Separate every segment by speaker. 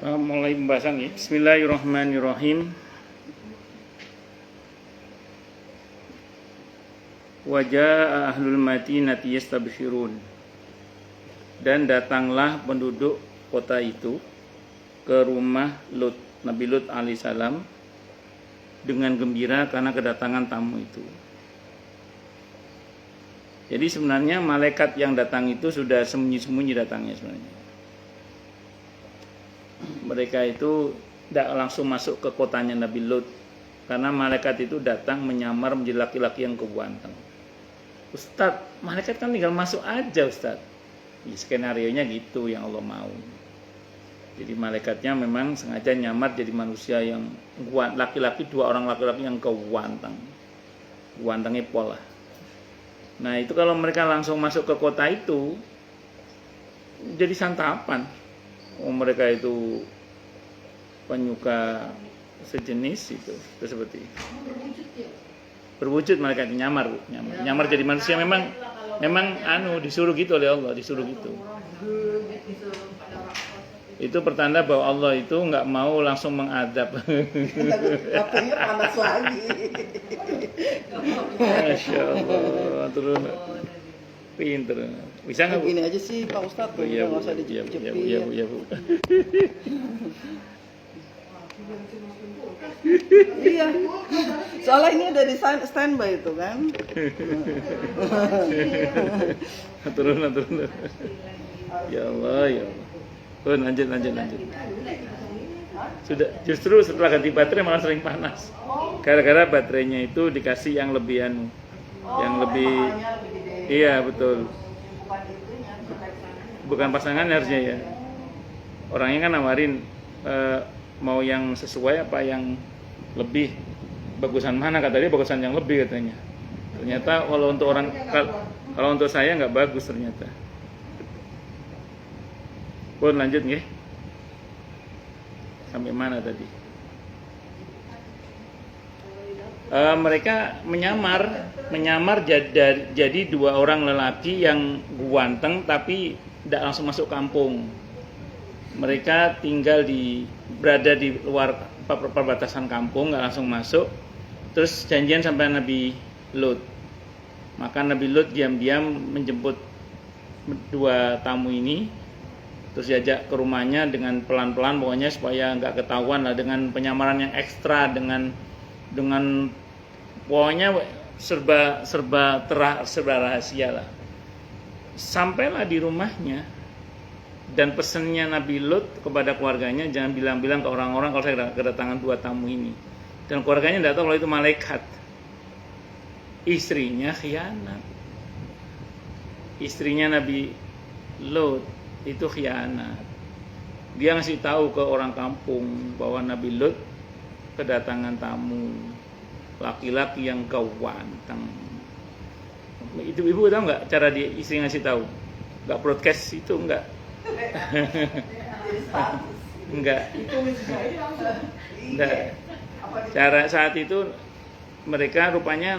Speaker 1: Mulai pembahasan ya. Bismillahirrahmanirrahim. Wa jaa ahlul madinati yastabshirun. Dan datanglah penduduk kota itu ke rumah Lut, Nabi Lut alaihissalam dengan gembira karena kedatangan tamu itu. Jadi sebenarnya malaikat yang datang itu sudah sembunyi-sembunyi datangnya sebenarnya. Mereka itu tidak langsung masuk ke kotanya Nabi Lut, karena malaikat itu datang menyamar menjadi laki-laki yang keganteng. Ustadz, malaikat kan tinggal masuk aja Ustadz. Ya, skenarionya gitu yang Allah mau. Jadi malaikatnya memang sengaja nyamar jadi manusia yang laki-laki, dua orang laki-laki yang keganteng. Gantengnya pola. Nah itu kalau mereka langsung masuk ke kota itu jadi santapan. Mereka itu penyuka sejenis itu seperti berwujud mereka nyamar jadi manusia, memang disuruh gitu oleh Allah, disuruh gitu. Itu pertanda bahwa Allah itu nggak mau langsung mengadab.
Speaker 2: Katanya panas lagi.
Speaker 1: Masya Allah, turun pinter. Bisa nggak?
Speaker 2: Begini aja sih Pak Ustadz,
Speaker 1: Iya,
Speaker 2: nggak usah
Speaker 1: Bu.
Speaker 2: dicepit.
Speaker 1: Iya, Bu.
Speaker 2: Iya. Soalnya ini ada di standby itu kan.
Speaker 1: Turun. Ya Allah. Oh, lanjut. Sudah, justru setelah ganti baterai malah sering panas. Gara-gara baterainya itu dikasih yang lebih iya betul. Bukan pasangan harusnya ya. Orangnya kan nawarin mau yang sesuai apa yang lebih bagusan mana, katanya bagusan yang lebih katanya. Ternyata kalau untuk saya nggak bagus ternyata. Pun lanjut nggih. Sampai mana tadi? Mereka menyamar jadi dua orang lelaki yang ganteng tapi tidak langsung masuk kampung. Mereka berada di luar perbatasan kampung, nggak langsung masuk. Terus janjian sampai Nabi Lut. Maka Nabi Lut diam-diam menjemput dua tamu ini, terus diajak ke rumahnya dengan pelan-pelan, pokoknya supaya nggak ketahuan lah, dengan penyamaran yang ekstra, dengan pokoknya serba rahasia lah. Sampailah di rumahnya, dan pesannya Nabi Lut kepada keluarganya, jangan bilang-bilang ke orang-orang kalau saya kedatangan dua tamu ini. Dan keluarganya tidak tahu kalau itu malaikat. Istrinya khianat. Istrinya Nabi Lut itu khianat. Dia ngasih tahu ke orang kampung bahwa Nabi Lut kedatangan tamu laki-laki yang ganteng. Itu ibu tahu nggak cara dia istri ngasih tahu? Nggak broadcast itu enggak. Enggak. Cara saat itu mereka rupanya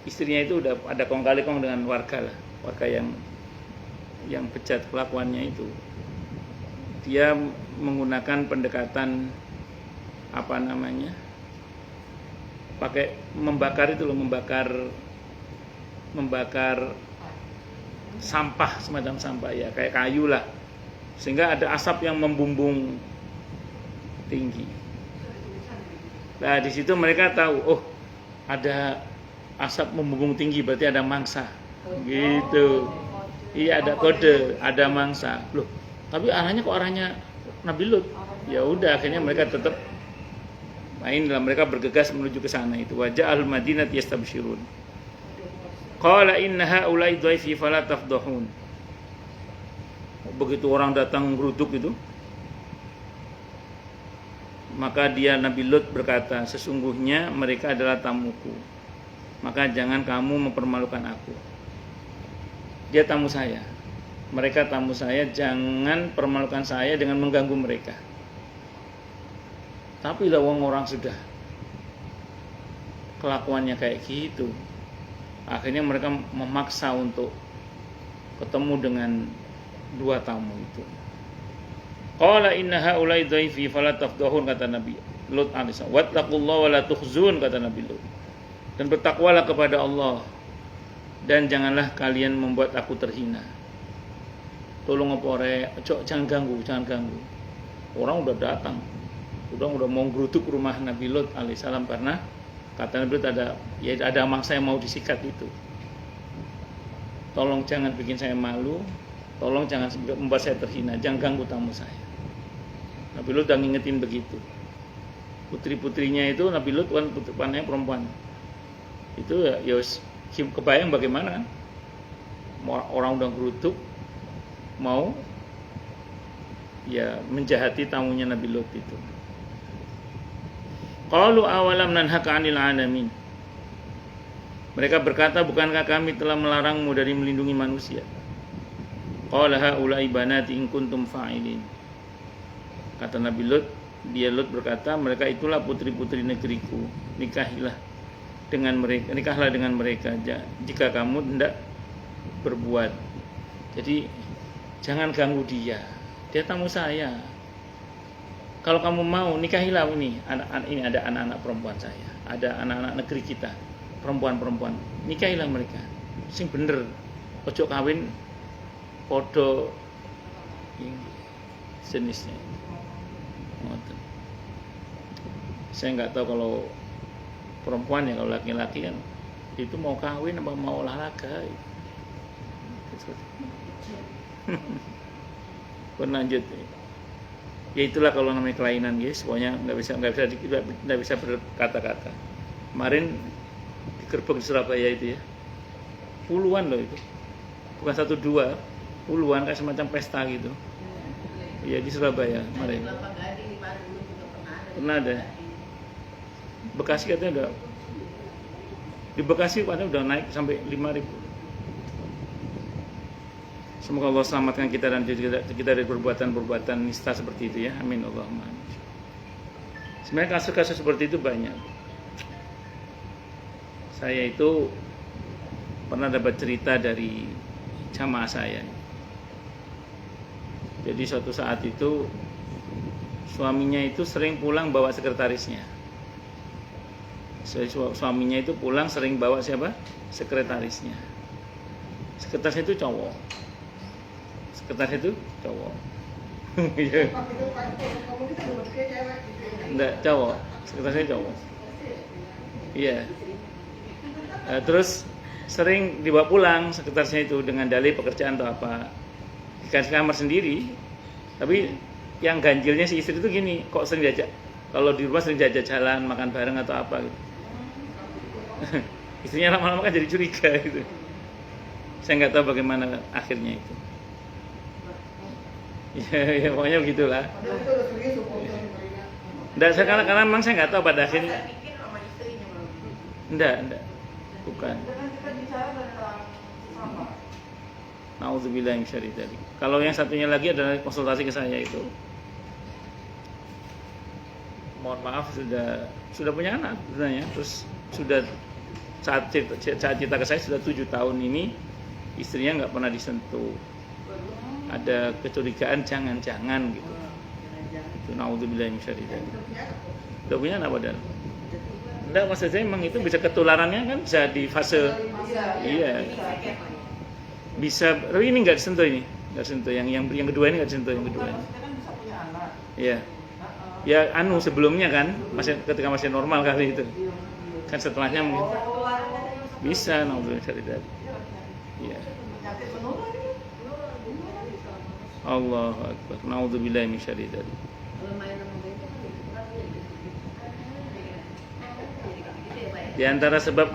Speaker 1: istrinya itu udah ada kong kali kong dengan warga yang bejat kelakuannya itu. Dia menggunakan pendekatan pakai membakar sampah, semacam sampah ya, kayak kayu lah, sehingga ada asap yang membumbung tinggi. Nah di situ mereka tahu, oh ada asap membumbung tinggi berarti ada mangsa, gitu. Iya ada kode, ada mangsa. Loh, tapi arahnya kok arahnya Nabi Lut? Ya udah, akhirnya mereka tetap mereka bergegas menuju ke sana itu. Wajah al-Madinah yastabshirun. Qala inna haula'i dhaifi fala tafdhahun. Begitu orang datang geruduk itu, maka dia Nabi Lut berkata, sesungguhnya mereka adalah tamuku, maka jangan kamu mempermalukan aku. Dia tamu saya, mereka tamu saya, jangan permalukan saya dengan mengganggu mereka. Tapi lah orang sudah kelakuannya kayak gitu, akhirnya mereka memaksa untuk ketemu dengan dua tamu itu. Qala inna haula'i dhaifi fala tafdahun, kata Nabi Lut alaihissalam. Wattaqullaha wa la tukhzun, kata Nabi Lut. Dan bertakwalah kepada Allah dan janganlah kalian membuat aku terhina. Tolong opore, jangan ganggu. Orang udah datang, udah mau gerutuk rumah Nabi Lut alaihissalam karena kata Nabi Lut ada mangsa yang mau disikat itu. Tolong jangan bikin saya malu, tolong jangan membuat saya terhina, jangan ganggu tamu saya. Nabi Lut udah ngingetin begitu. Putri-putrinya itu Nabi Lut kan putrinya perempuan. Itu ya kebayang bagaimana kan? Orang udah gerutuk mau ya menjahati tamunya Nabi Lut itu. Qalu awalam nanhaka 'anil 'alamin. Mereka berkata, bukankah kami telah melarangmu dari melindungi manusia? Qala haula'i banati in kuntum fa'ilin. Kata Nabi Lut, Lut berkata, mereka itulah putri-putri negeriku. Nikahlah dengan mereka jika kamu hendak berbuat. Jadi jangan ganggu dia tamu saya. Kalau kamu mau nikahilah ini ada anak-anak perempuan saya, ada anak-anak negeri kita, perempuan-perempuan, nikahilah mereka. Sing bener, ojo kawin podo jenisnya. Saya nggak tahu kalau perempuan ya, kalau laki-laki kan itu mau kawin apa mau olahraga. Berlanjut. Ya itulah kalau namanya kelainan, guys. Pokoknya nggak bisa berkata-kata. Kemarin digerebek di Surabaya itu ya, puluhan loh itu, bukan 1-2, puluhan, kayak semacam pesta gitu. Iya di Surabaya kemarin. Pernah ada. Bekasi katanya udah, di Bekasi katanya udah naik sampai 5.000. Semoga Allah selamatkan kita dan kita dari perbuatan-perbuatan nista seperti itu ya. Amin Allahumma. Sebenarnya kasus-kasus seperti itu banyak. Saya itu pernah dapat cerita dari jamaah saya. Jadi suatu saat itu suaminya itu sering pulang bawa sekretarisnya. Suaminya itu pulang sering bawa siapa? Sekretarisnya. Sekretarisnya itu cowok. Enggak, cowok. Sekretarisnya cowok. Iya. Terus sering dibawa pulang sekretarisnya itu dengan dalih pekerjaan atau apa. Dikasih kamar sendiri. Tapi yang ganjilnya si istri itu gini, kok sering diajak, kalau di rumah sering diajak jalan, makan bareng atau apa gitu. Istrinya lama-lama kan jadi curiga gitu. Saya nggak tahu bagaimana akhirnya itu. Ya pokoknya begitulah. Enggak, karena memang saya nggak tahu pada akhirnya. Enggak. Bukan. Nauzubillah min syarri dzalik. Kalau yang satunya lagi adalah konsultasi ke saya itu. Mohon maaf sudah punya anak sebenarnya. Terus sudah saat cerita ke saya sudah 7 tahun ini istrinya nggak pernah disentuh. Ada kecurigaan jangan-jangan gitu. Itu naudzubillah min syarri dzalik. Udah punya anak padahal. Enggak, maksud saya memang itu bisa ketularannya kan bisa di fase iya. Bisa, tapi ini enggak disentuh ini. Enggak disentuh yang kedua ini enggak disentuh yang kedua. Iya. Ya sebelumnya kan ketika masih normal kali itu. Kan setelahnya mungkin bisa naudzubillah min syarri dzalik. Iya. Allahu akbar. Naudzubillahi min syarri dzalik. Di antara sebab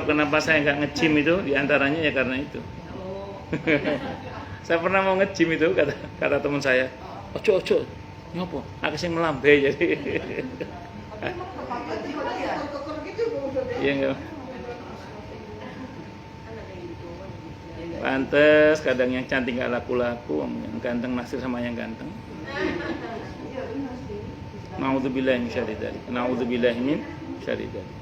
Speaker 1: kenapa saya nggak nge-gym itu, di antaranya ya karena itu. Saya pernah mau nge-gym itu, kata teman saya, ojo, nyopo, aku sih melambai jadi. Iya enggak. Pantes kadang yang cantik gak laku-laku, yang ganteng naksir sama yang ganteng. Naudzubillahi min syarri dzalik. Naudzubillahi min syarri dzalik.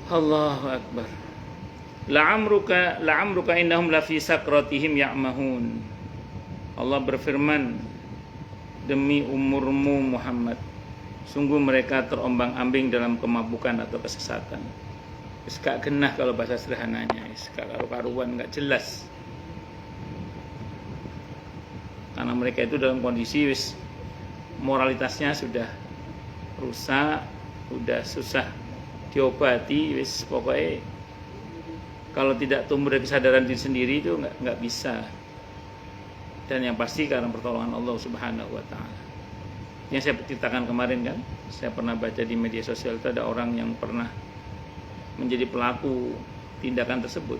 Speaker 1: Allahu akbar. la'amruka innahum la fi sakratihim ya'mahun. Allah berfirman, demi umurmu Muhammad, sungguh mereka terombang-ambing dalam kemabukan atau kesesatan. Wis gak genah kalau bahasa sederhananya, wis gak karu-karuan, gak jelas. Karena mereka itu dalam kondisi wis moralitasnya sudah rusak, sudah susah diobati, wis pokoknya kalau tidak tumbuh dari kesadaran diri sendiri itu nggak bisa. Dan yang pasti karena pertolongan Allah Subhanahu wa taala. Yang saya ceritakan kemarin kan, saya pernah baca di media sosial itu ada orang yang pernah menjadi pelaku tindakan tersebut.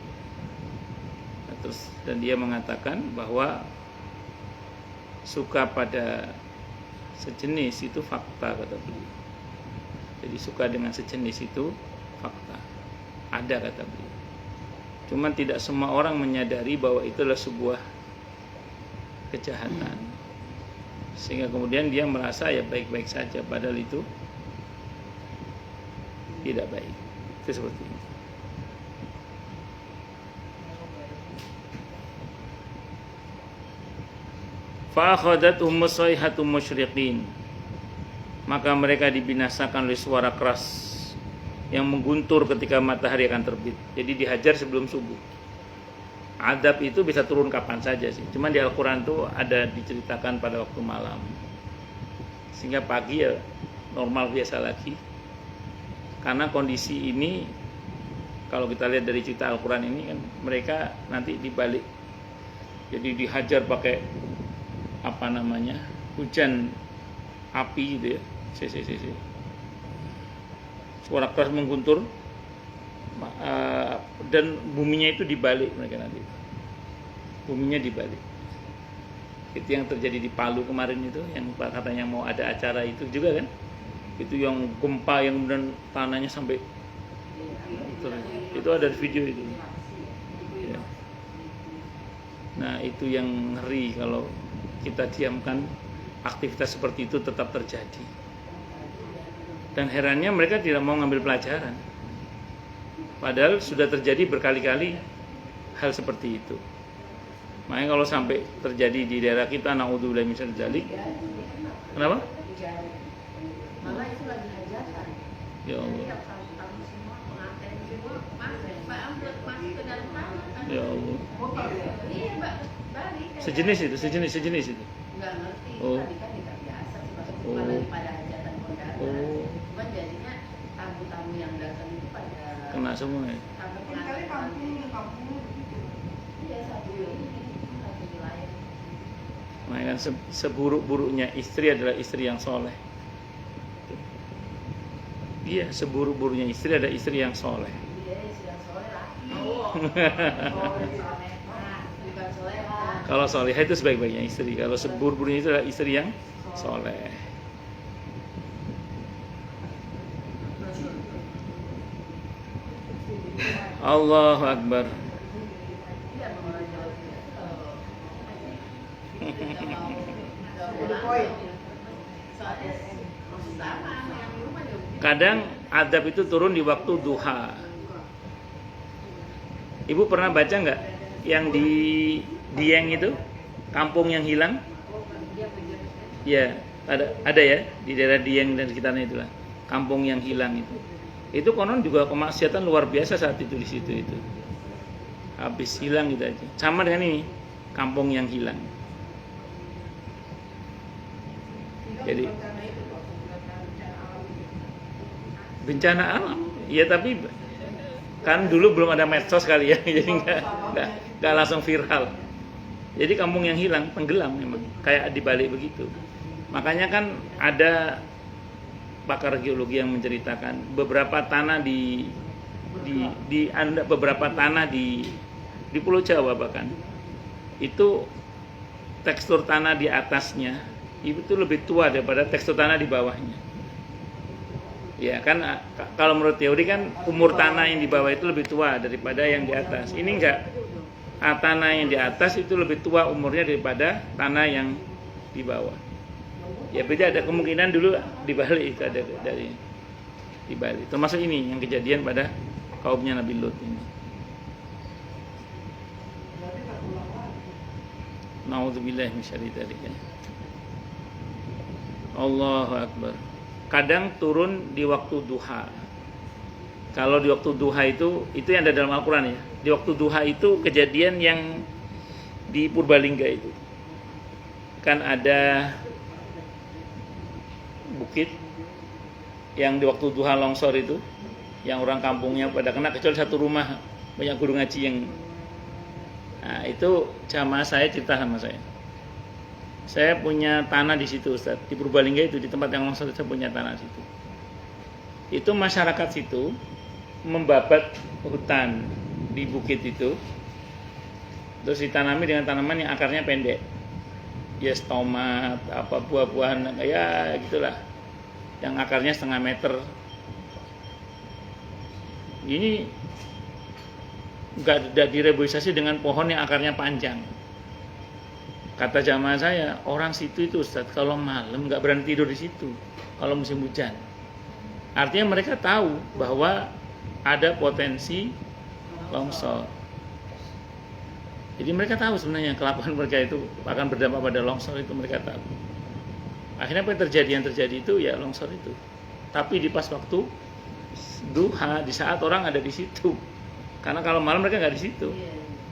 Speaker 1: Nah, dan dia mengatakan bahwa suka pada sejenis itu fakta, kata beliau. Jadi suka dengan sejenis itu fakta, ada, kata beliau. Cuman tidak semua orang menyadari bahwa itu adalah sebuah kejahatan, sehingga kemudian dia merasa ya baik-baik saja, padahal itu tidak baik. Itu seperti ini. Fa'akhadathum musayhatum musyriqin, maka mereka dibinasakan oleh suara keras yang mengguntur ketika matahari akan terbit. Jadi dihajar sebelum subuh. Adab itu bisa turun kapan saja sih. Cuman di Al-Quran tuh ada diceritakan pada waktu malam, sehingga pagi ya normal biasa lagi. Karena kondisi ini, kalau kita lihat dari cerita Al-Quran ini kan, mereka nanti dibalik. Jadi dihajar pakai hujan api gitu ya. Suara keras mengguntur, dan buminya itu dibalik mereka nanti. Buminya dibalik. Itu yang terjadi di Palu kemarin itu, yang katanya mau ada acara itu juga kan. Itu yang gempa yang kemudian tanahnya sampai itu ada video itu. Ya. Nah, itu yang ngeri kalau kita diamkan aktivitas seperti itu tetap terjadi. Dan herannya mereka tidak mau ngambil pelajaran. Padahal sudah terjadi berkali-kali hal seperti itu. Makanya kalau sampai terjadi di daerah kita, naudzubillah min dzalik. Kenapa?
Speaker 3: Malah itu lagi hajatan.
Speaker 1: Ya Allah.
Speaker 3: Tamu semua pengantin semua masuk, Pak ambil masuk ke dalam tanah.
Speaker 1: Ya Allah.
Speaker 3: Iya, Mbak. Balik.
Speaker 1: Sejenis itu.
Speaker 3: Enggak ngerti.
Speaker 1: Oh.
Speaker 3: Tadi kan tidak biasa sih Pak.
Speaker 1: Oh.
Speaker 3: Daripada hajatan kondangan.
Speaker 1: Oh.
Speaker 3: Cuman jadinya tamu-tamu yang datang itu pada
Speaker 1: Kena semua ya.
Speaker 3: sampai
Speaker 2: Kali
Speaker 3: pengantin.
Speaker 2: kampung begitu.
Speaker 3: Iya, satu wilayah.
Speaker 1: Makanya kan seburuk-buruknya istri adalah istri yang soleh. Iya, seburuk-buruknya istri ada istri yang soleh.
Speaker 3: Iya, sudah soleh lagi. Soleh. Bukan soleh.
Speaker 1: Kalau soleh itu sebaik-baiknya istri. Kalau seburuk-buruknya itu adalah istri yang soleh. Allahu Akbar. Kadang adab itu turun di waktu duha. Ibu pernah baca nggak yang di Dieng itu, kampung yang hilang? Ya, ada ya di daerah Dieng dan sekitarnya itulah, kampung yang hilang itu. Itu konon juga kemaksiatan luar biasa saat itu di situ itu. Habis hilang gitu aja. Sama dengan ini, kampung yang hilang. Jadi bencana alam, ya, tapi kan dulu belum ada medsos kali ya, jadi nggak langsung viral. Jadi kampung yang hilang tenggelam memang, kayak dibalik begitu. Makanya kan ada pakar geologi yang menceritakan beberapa tanah di beberapa tanah di Pulau Jawa bahkan itu tekstur tanah di atasnya itu lebih tua daripada tekstur tanah di bawahnya. Ya kan, kalau menurut teori kan umur tanah yang di bawah itu lebih tua daripada yang di atas. Ini enggak, tanah yang di atas itu lebih tua umurnya daripada tanah yang di bawah. Ya beda, ada kemungkinan dulu dibalik itu ada dari dibalik. Termasuk ini yang kejadian pada kaumnya Nabi Lut ini. Nauzubillahi minasyarri dzalik. Allahu akbar. Kadang turun di waktu duha. Kalau di waktu duha itu yang ada dalam Al-Qur'an ya. Di waktu duha itu kejadian yang di Purbalingga itu. Kan ada bukit yang di waktu duha longsor itu, yang orang kampungnya pada kena kecuali satu rumah banyak guru ngaji yang. Nah, itu jamaah saya cerita sama saya. Saya punya tanah di situ, Ustaz. Di Purbalingga itu, di tempat yang longsor saya punya tanah di situ. Itu masyarakat situ membabat hutan di bukit itu. Terus ditanami dengan tanaman yang akarnya pendek. Ya, tomat, apa buah-buahan, ya gitulah. Yang akarnya 1,5 meter. Ini enggak direboisasi dengan pohon yang akarnya panjang. Kata jamaah saya, orang situ itu Ustaz, kalau malam nggak berani tidur di situ kalau musim hujan. Artinya mereka tahu bahwa ada potensi longsor. Jadi mereka tahu sebenarnya kelakuan mereka itu akan berdampak pada longsor, itu mereka tahu. Akhirnya apa yang terjadi itu ya longsor itu. Tapi di pas waktu duha, di saat orang ada di situ. Karena kalau malam mereka nggak di situ.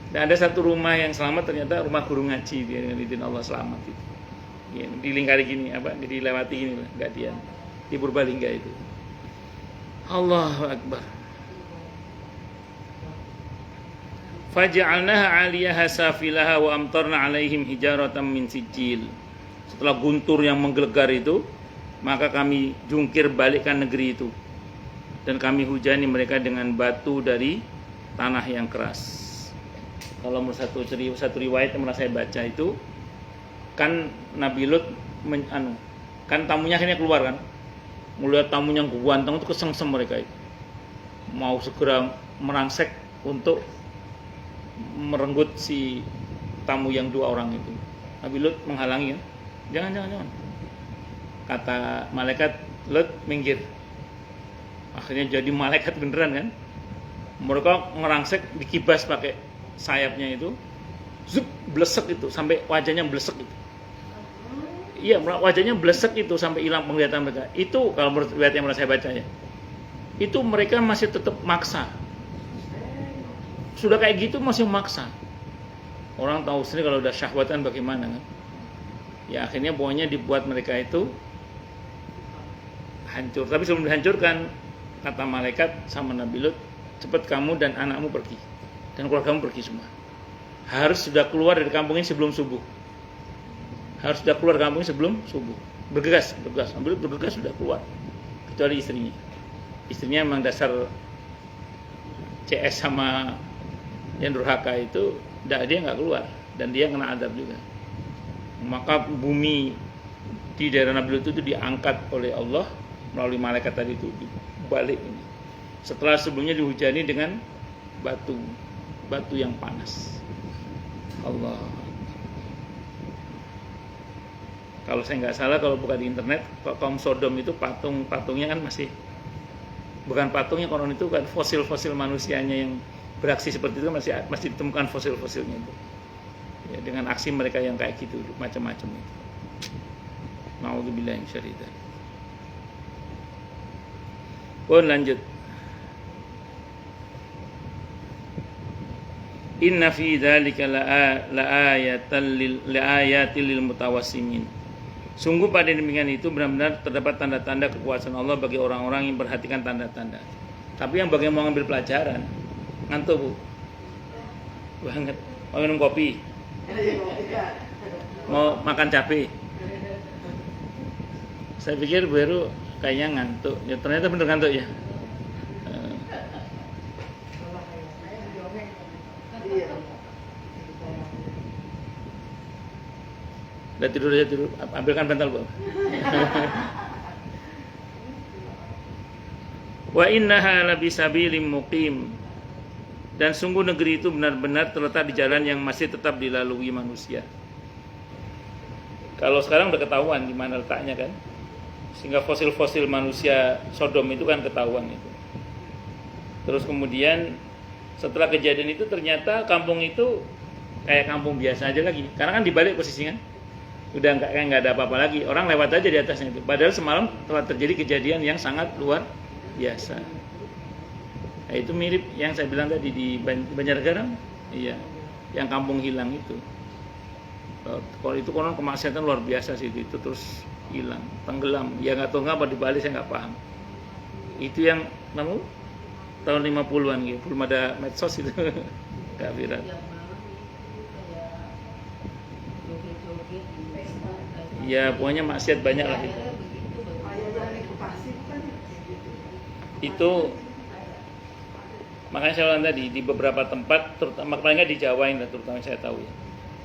Speaker 1: Dan ada satu rumah yang selamat, ternyata rumah guru ngaji, dia dengan izin Allah selamat itu. Ya, dilingkari gini, dilewati gini lah, nggak dia di Purbalingga itu. Allahu Akbar. Faja'alnaha 'aliyaha safilaha wa amtarna 'alaihim hijaratan min sijil. Setelah guntur yang menggelegar itu, maka kami jungkir balikkan negeri itu. Dan kami hujani mereka dengan batu dari tanah yang keras. Kalau menurut satu riwayat yang pernah saya baca itu, kan Nabi Lut kan tamunya akhirnya keluar kan, melihat tamunya ganteng itu kesengsem mereka itu, mau segera merangsek untuk merenggut si tamu yang 2 orang itu. Nabi Lut menghalangi kan, jangan. Kata malaikat, Lut minggir. Akhirnya jadi malaikat beneran kan, mereka ngerangsek, dikibas pakai sayapnya itu, zup, blesek itu sampai wajahnya blesek itu. Iya, wajahnya blesek itu sampai hilang penglihatan mereka. Itu kalau menurut riwayat yang pernah saya baca ya. Itu mereka masih tetap maksa. Sudah kayak gitu masih maksa. Orang tahu sendiri kalau udah syahwatan bagaimana kan. Ya akhirnya pokoknya dibuat mereka itu hancur. Tapi sebelum dihancurkan, kata malaikat sama Nabi Lut, cepat kamu dan anakmu pergi. Dan keluargamu pergi semua. Harus sudah keluar dari kampung ini sebelum subuh. Harus sudah keluar kampung ini sebelum subuh. Bergegas. Ambil bergegas sudah keluar. Kecuali istrinya. Istrinya memang dasar CS sama yang durhaka itu, dia nggak keluar. Dan dia kena adab juga. Maka bumi di daerah Nabi Lut itu diangkat oleh Allah melalui malaikat tadi itu dibalik ini. Setelah sebelumnya dihujani dengan batu yang panas. Allah. Kalau saya nggak salah, kalau buka di internet, kaum Sodom itu patungnya kan masih, bukan patungnya, konon itu kan fosil manusianya yang beraksi seperti itu masih ditemukan fosil-fosilnya itu. Ya, dengan aksi mereka yang kayak gitu, macam-macam itu. Nauzubillahi minasyarri dzalik. Pun lanjut. Inna fi dzalika laayatil lil mutawassimin. Sungguh pada demikian itu benar-benar terdapat tanda-tanda kekuasaan Allah bagi orang-orang yang perhatikan tanda-tanda. Tapi yang bagian mau ngambil pelajaran, ngantuk Bu. Banget. Mau minum kopi. Mau makan cabai. Saya pikir baru kayaknya ngantuk. Ya ternyata bener ngantuk ya. Udah tidur aja, tidur. Ambilkan bantal, Bu. Wa innaha labisabilim muqim. Dan sungguh negeri itu benar-benar terletak di jalan yang masih tetap dilalui manusia. Kalau sekarang udah ketahuan di mana letaknya kan. Sehingga fosil-fosil manusia Sodom itu kan ketahuan itu. Terus kemudian setelah kejadian itu ternyata kampung itu kayak kampung biasa aja lagi. Karena kan dibalik posisinya, udah nggak ada apa-apa lagi. Orang lewat aja di atasnya itu. Padahal semalam telah terjadi kejadian yang sangat luar biasa. Nah, itu mirip yang saya bilang tadi di Banjarnegara, iya, yang kampung hilang itu. Kalau itu konon kemaksiatan luar biasa sih itu terus hilang, tenggelam. Ya nggak tahu ngapa di Bali saya nggak paham. Itu yang namun tahun 50-an gitu, belum ada medsos itu. Nggak viral. Ya pokoknya maksiat banyak lah itu. Itu makanya saya bilang tadi di beberapa tempat, terutama paling nggak di Jawa ini, terutama saya tahu ya.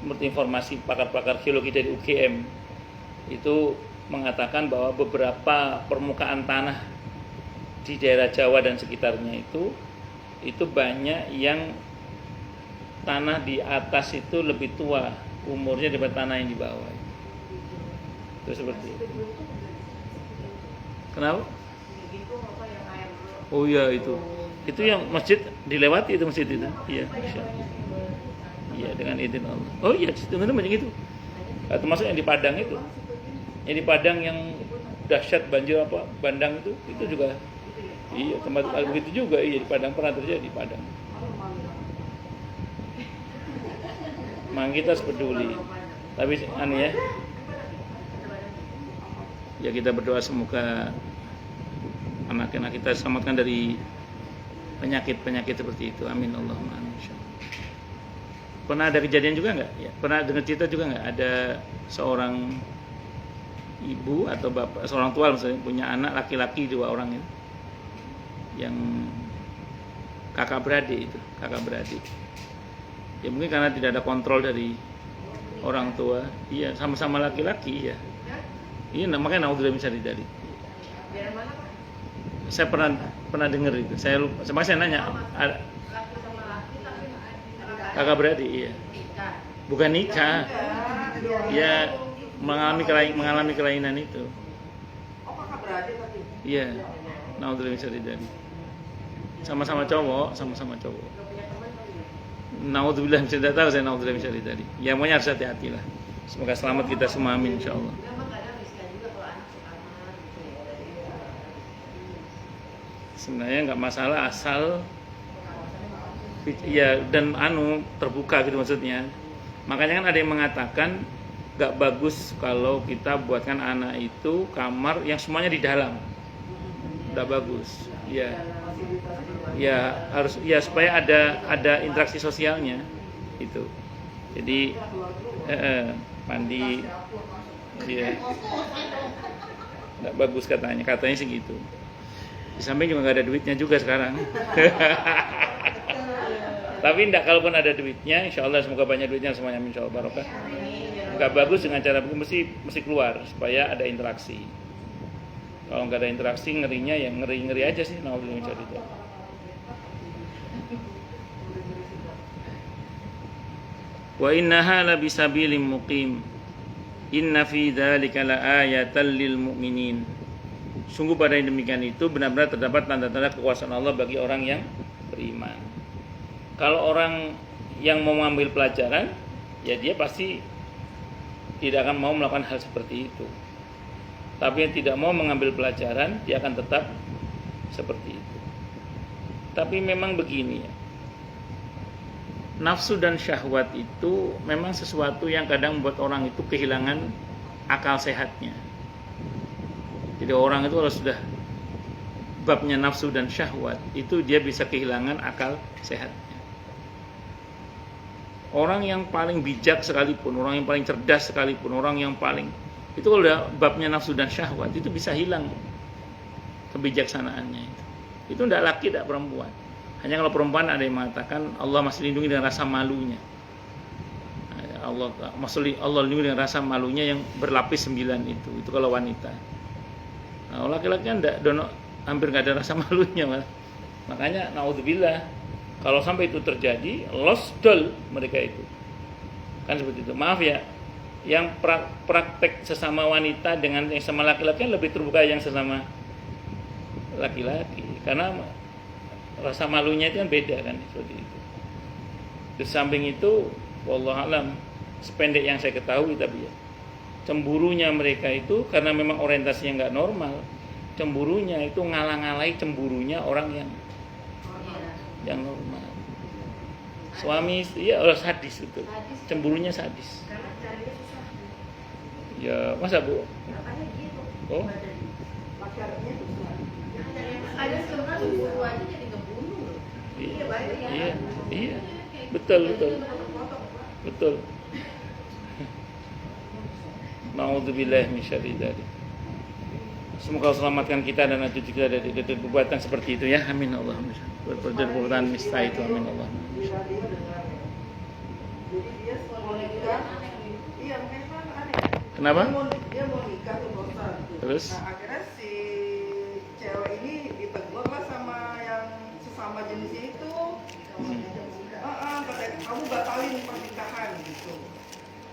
Speaker 1: Menurut informasi pakar-pakar geologi dari UGM itu mengatakan bahwa beberapa permukaan tanah di daerah Jawa dan sekitarnya itu banyak yang tanah di atas itu lebih tua umurnya daripada tanah yang di bawah. Itu seperti itu. Kenapa? Oh iya itu yang masjid dilewati itu masjid itu. Iya, insyaallah. Iya dengan izin Allah. Oh iya, sebenarnya banyak itu. Termasuk yang di Padang itu. Yang di Padang yang dahsyat banjir bandang itu juga. Iya, tempat begitu juga. Iya di Padang pernah terjadi di Padang. Memang kita peduli. Tapi ya. Ya kita berdoa semoga anak-anak kita selamatkan dari penyakit-penyakit seperti itu. Amin Allahumma amin. Pernah ada kejadian juga nggak? Ya, pernah dengar cerita juga nggak? Ada seorang ibu atau bapak, seorang tua misalnya punya anak laki-laki 2 orang itu, yang kakak beradik. Ya mungkin karena tidak ada kontrol dari orang tua. Iya, sama-sama laki-laki ya. Iya, makanya naudzubillah bisa dari. Saya pernah dengar itu. Saya lupa. Saya nanya, kakak beradik, iya. Bukan nikah. Ya mengalami kelainan itu.
Speaker 2: Oh, kakak beradik tadi.
Speaker 1: Iya. Naudzubillah bisa dari. Sama-sama cowok. Naudzubillah bisa tahu saya naudzubillah bisa dari. Ya maunya harus hati-hati lah. Semoga selamat kita semua amin insyaallah. Sebenarnya nggak masalah asal ya dan terbuka gitu maksudnya. Makanya kan ada yang mengatakan nggak bagus kalau kita buatkan anak itu kamar yang semuanya di dalam. Nggak bagus. Ya harus ya supaya ada interaksi sosialnya itu. Jadi mandi ya nggak bagus katanya sih gitu. Di samping juga nggak ada duitnya juga sekarang. Tapi enggak, kalaupun ada duitnya, insya Allah semoga banyak duitnya semuanya, insya Allah barokah. Nggak bagus dengan cara begini, mesti keluar supaya ada interaksi. Kalau nggak ada interaksi, ngerinya ya ngeri aja sih. Naudzubillah min dzalik. Wa innaha la bisabilim muqim. Inna fi dzalika laayatan lil mu'minin. Sungguh pada yang demikian itu benar-benar terdapat tanda-tanda kekuasaan Allah bagi orang yang beriman. Kalau orang yang mau mengambil pelajaran, ya dia pasti tidak akan mau melakukan hal seperti itu. Tapi yang tidak mau mengambil pelajaran, dia akan tetap seperti itu. Tapi memang begini ya. Nafsu dan syahwat itu memang sesuatu yang kadang membuat orang itu kehilangan akal sehatnya. Jadi orang itu kalau sudah babnya nafsu dan syahwat, itu dia bisa kehilangan akal sehatnya. Orang yang paling bijak sekalipun, orang yang paling cerdas sekalipun, orang yang paling itu kalau udah babnya nafsu dan syahwat itu bisa hilang kebijaksanaannya itu. Itu tidak laki, tidak perempuan. Hanya kalau perempuan ada yang mengatakan Allah masih lindungi dengan rasa malunya. Allah lindungi dengan rasa malunya yang berlapis 9 itu kalau wanita. Nah, laki-laki kan hampir nggak ada rasa malunya malah. Makanya naudzubillah kalau sampai itu terjadi lost doll mereka itu kan seperti itu. Maaf ya, yang praktek sesama wanita dengan yang sama laki-laki kan lebih terbuka yang sesama laki-laki karena rasa malunya itu kan beda kan seperti itu. Di samping itu wallahu alam, sependek yang saya ketahui tapi ya. Cemburunya mereka itu karena memang orientasinya nggak normal. Cemburunya itu ngalang-ngalai cemburunya orang yang normal. Suami istri ya orang sadis itu. Cemburunya sadis.
Speaker 3: Karena carinya susah.
Speaker 1: Ya, masa Bu?
Speaker 3: Makanya gitu.
Speaker 1: Oh.
Speaker 2: Pacarnya susah.
Speaker 3: Ada sebenarnya cemburu aja jadi ngebunuh loh.
Speaker 1: Iya,
Speaker 3: banyak ya.
Speaker 1: iya, iya. Betul. Betul. Nauzubillah min syarri dzalik. Semoga Allah selamatkan kita dan anak cucu kita dari perbuatan seperti itu ya. Amin Allahumma. Perbuatan nista itu amin Allah.
Speaker 2: Di radio dengar. Jadi dia mau nikah. Iya, mungkin kan aneh.
Speaker 1: Kenapa?
Speaker 2: Dia mau nikah tuh bosan.
Speaker 1: Terus?
Speaker 2: Nah, akhirnya si cewek ini ditegur lah sama yang sesama jenisnya itu. Katanya kamu batalin pernikahan gitu.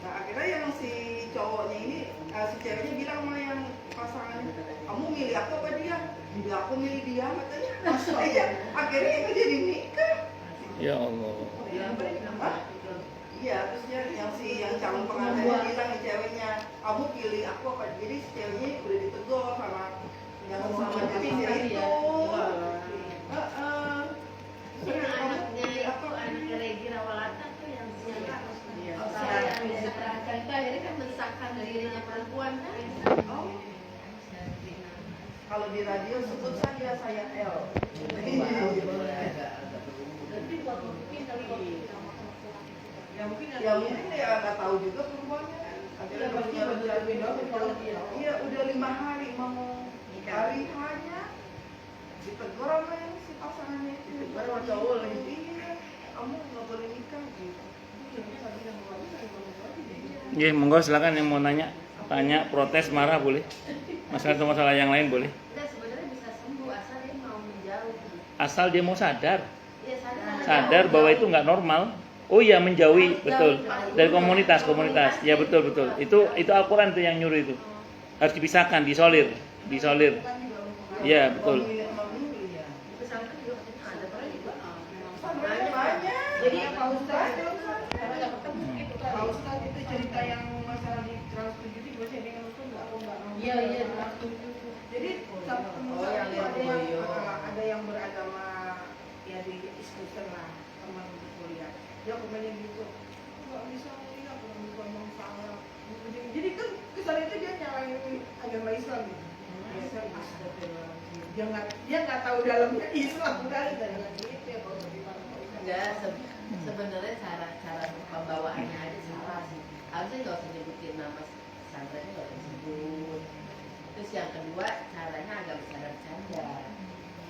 Speaker 2: Nah, akhirnya yang si cowoknya ini, si ceweknya bilang sama yang pasangannya, kamu milih aku apa dia? Dia aku milih dia katanya. Iya, akhirnya itu jadi nikah.
Speaker 1: Ya Allah.
Speaker 2: Hah? Iya, terus dia yang calon pengantinnya bilang ke ceweknya, kamu pilih aku apa? Jadi si ceweknya udah ditegur sama yang sama jenisnya itu.
Speaker 3: Anaknya itu anaknya Regi Rawalata tuh yang disahkan itu akhirnya kan mensahkan dirinya perempuan kan.
Speaker 2: Oh. Kalau di radio sebut saja saya L. Ya mungkin dia nggak tahu juga perempuannya kan. Iya udah 5 hari mau hari hanya ditegur sama yang si pasangannya itu. Baru cowok lagi. Iya, kamu nggak boleh nikah gitu.
Speaker 1: Ya, monggo silakan yang mau tanya, protes, marah boleh. Masalah yang lain boleh.
Speaker 3: Enggak, sebenarnya bisa sembuh asal dia mau menjauh.
Speaker 1: Asal dia mau sadar.
Speaker 3: Iya,
Speaker 1: Sadar bahwa itu nggak normal. Oh iya, menjauhi, betul. Dari komunitas. Ya betul. Itu Al-Qur'an tuh yang nyuruh itu. Harus dipisahkan, disolir. Iya, betul.
Speaker 2: Jadi Pak Ustaz itu cerita yang masalah di Trans 7 itu bahasa dengan itu enggak.
Speaker 3: Iya.
Speaker 2: Jadi ada yang beragama ya di diskusi lah teman kuliah. Dia komennya gitu. Enggak bisa lihat kalau ngomong salah. Jadi kan kesan itu dia nyalain agama Islam gitu. Dia nggak tahu dalamnya Islam udah gitu ya kalau
Speaker 3: Enggak, sebenarnya cara pembawaannya aja salah sih. Harusnya nggak usah nyebutin nama pesantrennya, nggak usah sebut. Terus yang kedua, caranya agak bercanda-bercanda.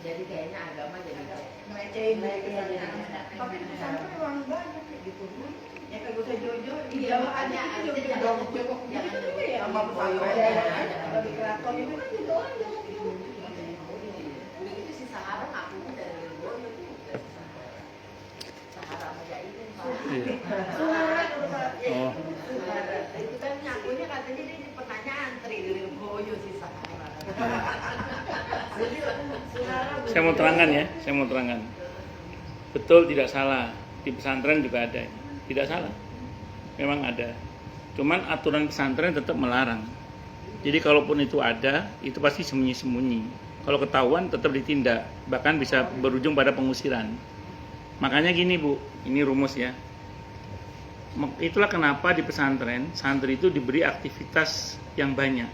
Speaker 3: Jadi kayaknya agama jadi
Speaker 2: ngelecehin tapi di pesantren memang banyak kayak gitu. Ya kayak gue jojo
Speaker 3: iya, makanya
Speaker 2: itu
Speaker 3: harusnya
Speaker 2: juga jongkok gitu juga ya sama pesantren ada di keraton itu kan juga orang jongkok gitu.
Speaker 3: Itu si Sahara ngakunya dari Lirboyo tuh dari Sahara Mujahidin Pak.
Speaker 1: Iya. Oh.
Speaker 3: Itu kan ngakunya katanya dia pernah nyantri di Lirboyo si Sahara.
Speaker 1: Saya mau terangkan. Betul, tidak salah. Di pesantren juga ada. Tidak salah. Memang ada. Cuman aturan pesantren tetap melarang. Jadi kalaupun itu ada, itu pasti sembunyi-sembunyi. Kalau ketahuan tetap ditindak, bahkan bisa berujung pada pengusiran. Makanya gini Bu, ini rumus ya. Itulah kenapa di pesantren, santri itu diberi aktivitas yang banyak.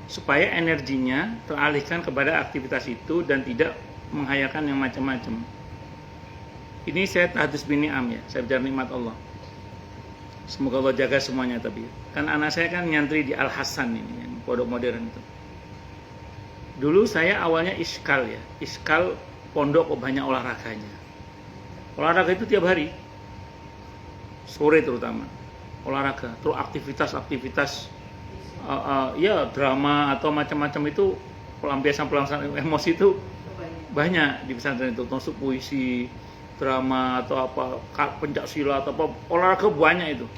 Speaker 1: Supaya energinya teralihkan kepada aktivitas itu dan tidak menghayalkan yang macam-macam. Ini saya tahadus bin ni'am ya, saya bicara nikmat Allah. Semoga Allah jaga semuanya tapi. Kan anak saya kan nyantri di Al Hasan ini, yang pondok modern itu. Dulu saya awalnya iskal ya, iskal pondok kok banyak olahraganya. Olahraga itu tiap hari, sore terutama, olahraga, terus aktivitas, ya drama atau macam-macam itu pelampiasan emosi itu banyak di pesantren itu, termasuk puisi, drama atau apa, pencak silat atau apa, olahraga banyak itu.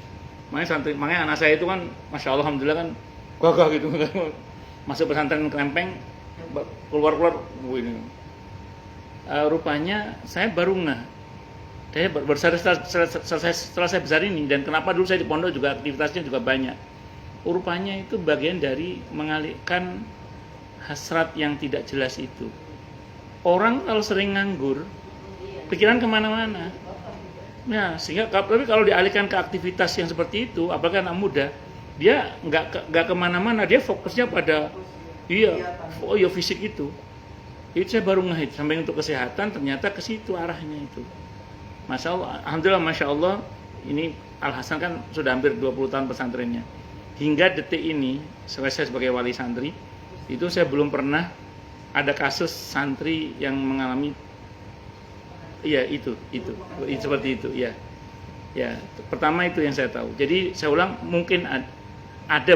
Speaker 1: Makanya anak saya itu kan, masya Allah, alhamdulillah kan gagah gitu, masuk pesantren kelempeng, keluar ini. Rupanya saya baru Saya baru setelah saya besar ini, dan kenapa dulu saya di pondok juga aktivitasnya juga banyak. Rupanya itu bagian dari mengalihkan hasrat yang tidak jelas itu. Orang kalau sering nganggur, pikiran kemana-mana. Ya, sehingga tapi kalau dialihkan ke aktivitas yang seperti itu, apalagi anak muda, dia nggak kemana-mana, dia fokusnya pada fisik itu. Itu saya baru ngehit, sampai untuk kesehatan ternyata ke situ arahnya itu. Masya Allah, alhamdulillah, masya Allah, ini Al Hasan kan sudah hampir 20 tahun pesantrennya. Hingga detik ini, saya sebagai wali santri, itu saya belum pernah ada kasus santri yang mengalami itu seperti itu, ya. Ya, pertama itu yang saya tahu. Jadi saya ulang, mungkin ada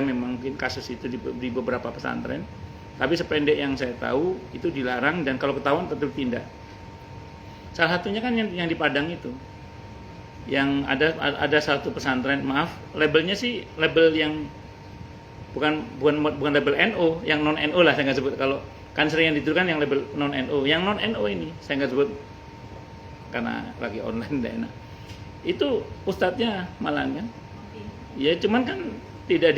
Speaker 1: memang mungkin kasus itu di beberapa pesantren. Tapi sependek yang saya tahu itu dilarang, dan kalau ketahuan tentu tindak. Salah satunya kan yang di Padang itu, yang ada satu pesantren, maaf, labelnya sih label yang bukan label NO, yang non NO lah saya nggak sebut. Kalau kan sering yang dituliskan yang label non NO, yang non NO ini saya nggak sebut karena lagi online tidak enak. Itu ustadznya malah kan, ya cuman kan tidak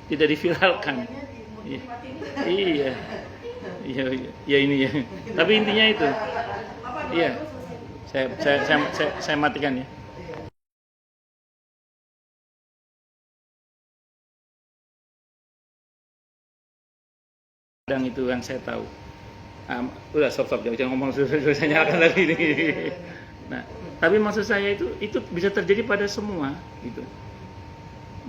Speaker 1: diviralkan. Iya, ini ya. Tapi intinya itu. Iya. Saya matikan ya. Padang itu yang saya tahu. Udah stop jangan ngomong, sudah saya nyalakan lagi ini. Nah, tapi maksud saya itu bisa terjadi pada semua gitu.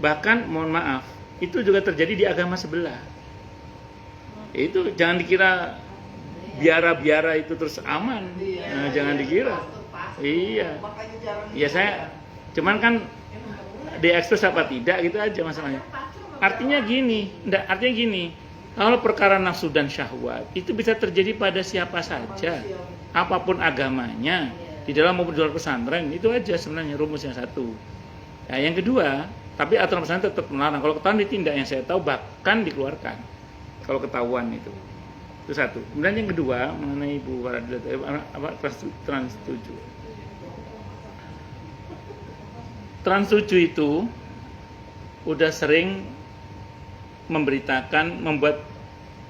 Speaker 1: Bahkan mohon maaf, itu juga terjadi di agama sebelah. Itu jangan dikira biara itu terus aman. Nah, jangan dikira. Iya. Ya saya cuman kan diekspos apa tidak gitu aja masalahnya. Artinya gini. Kalau perkara nafsu dan syahwat itu bisa terjadi pada siapa saja, apapun agamanya, di dalam maupun di luar pesantren. Itu aja sebenarnya rumus yang satu. Nah, yang kedua, tapi aturan pesantren tetap melarang. Kalau ketahuan ditindak, yang saya tahu bahkan dikeluarkan. Kalau ketahuan itu satu. Kemudian yang kedua mengenai Ibu Waradilat Trans 7. Trans 7 itu udah sering membuat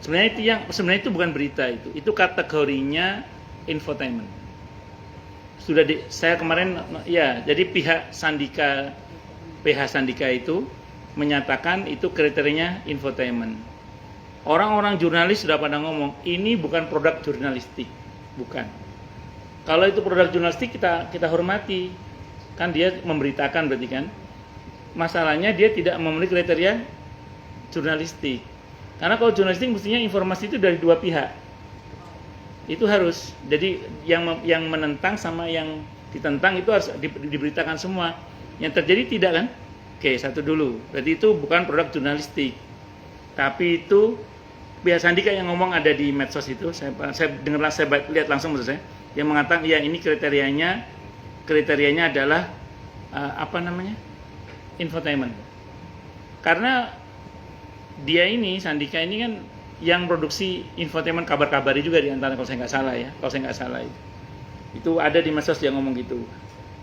Speaker 1: sebenarnya itu bukan berita, itu kategorinya infotainment. Saya kemarin ya, jadi PH Sandika itu menyatakan itu kriterianya infotainment. Orang-orang jurnalis sudah pada ngomong, ini bukan produk jurnalistik, bukan. Kalau itu produk jurnalistik kita hormati, kan dia memberitakan berarti kan. Masalahnya dia tidak memenuhi kriteria jurnalistik. Karena kalau jurnalistik mestinya informasi itu dari dua pihak. Itu harus. Jadi yang menentang sama yang ditentang itu harus diberitakan semua. Yang terjadi tidak kan? Oke, satu dulu. Berarti itu bukan produk jurnalistik. Tapi itu pihak Sandika yang ngomong ada di medsos itu, saya lihat langsung maksud saya, yang mengatakan ya ini kriterianya adalah infotainment. Karena dia ini Sandika ini kan yang produksi infotainment kabar-kabari juga di antara, kalau saya nggak salah itu ada di medsos yang ngomong gitu.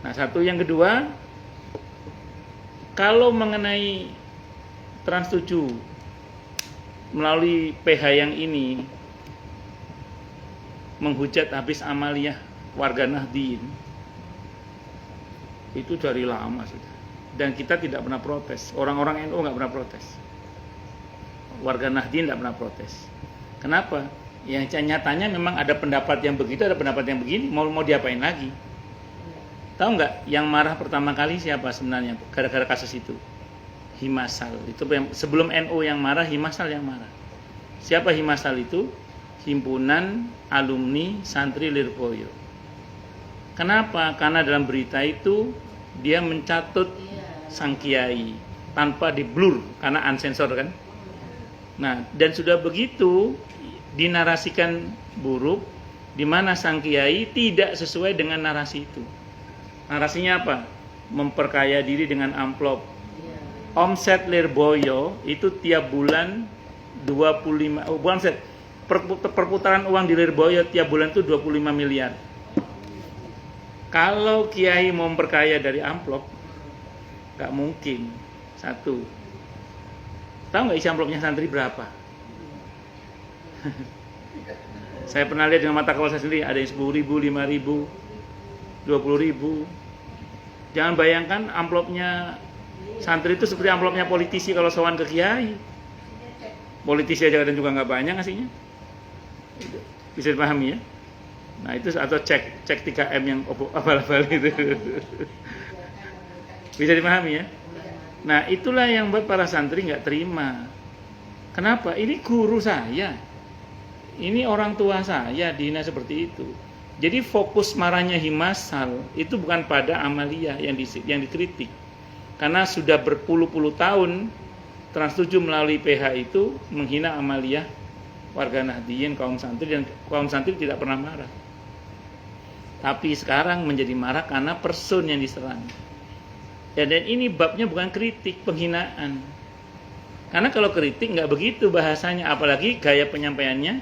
Speaker 1: Nah, satu, yang kedua, kalau mengenai Trans 7 melalui PH yang ini menghujat habis amaliyah warga Nahdien, itu dari lama sudah, dan kita tidak pernah protes. Orang-orang NU nggak pernah protes, warga Nahdien nggak pernah protes. Kenapa? Yang nyatanya memang ada pendapat yang begitu, ada pendapat yang begini, mau diapain lagi? Tahu nggak yang marah pertama kali siapa sebenarnya gara-gara kasus itu? Himasal. Itu sebelum NU yang marah, Himasal yang marah. Siapa Himasal itu? Himpunan Alumni Santri Lirboyo. Kenapa? Karena dalam berita itu dia mencatut sang kiai tanpa diblur karena unsensor kan. Nah, dan sudah begitu dinarasikan buruk, di mana sang kiai tidak sesuai dengan narasi itu. Narasinya apa? Memperkaya diri dengan amplop. Omset Lirboyo itu tiap bulan 25, perputaran uang di Lirboyo tiap bulan itu 25 miliar. Kalau kiai mau memperkaya dari amplop, nggak mungkin. Satu, tahu nggak isi amplopnya santri berapa? Saya pernah lihat dengan mata kepala saya sendiri, ada yang 10.000, 5.000, 20.000. Jangan bayangkan amplopnya santri itu seperti amplopnya politisi kalau sowan ke kiai. Politisi aja kadang juga nggak banyak ngasihnya. Bisa dipahami ya? Nah itu atau cek 3M yang abal-abal itu. Bisa dipahami ya? Nah itulah yang buat para santri nggak terima. Kenapa? Ini guru saya, ini orang tua saya dihina seperti itu. Jadi fokus marahnya Himasal itu bukan pada Amalia yang dikritik, karena sudah berpuluh-puluh tahun Trans 7 melalui PH itu menghina Amalia, warga Nahdliyin, kaum santri, dan kaum santri tidak pernah marah. Tapi sekarang menjadi marah karena person yang diserang. Ya, dan ini babnya bukan kritik, penghinaan. Karena kalau kritik nggak begitu bahasanya, apalagi gaya penyampaiannya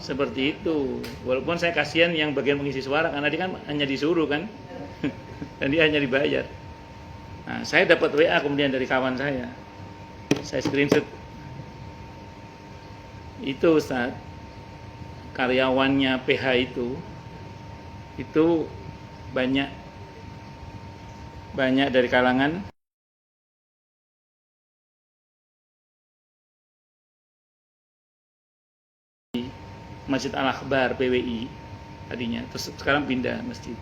Speaker 1: seperti itu. Walaupun saya kasihan yang bagian pengisi suara, karena dia kan hanya disuruh kan, dan dia hanya dibayar. Nah, saya dapat WA kemudian dari kawan saya screenshot. Itu Ustaz, karyawannya PH itu banyak dari kalangan Masjid Al-Akbar PWI tadinya, terus sekarang pindah masjid.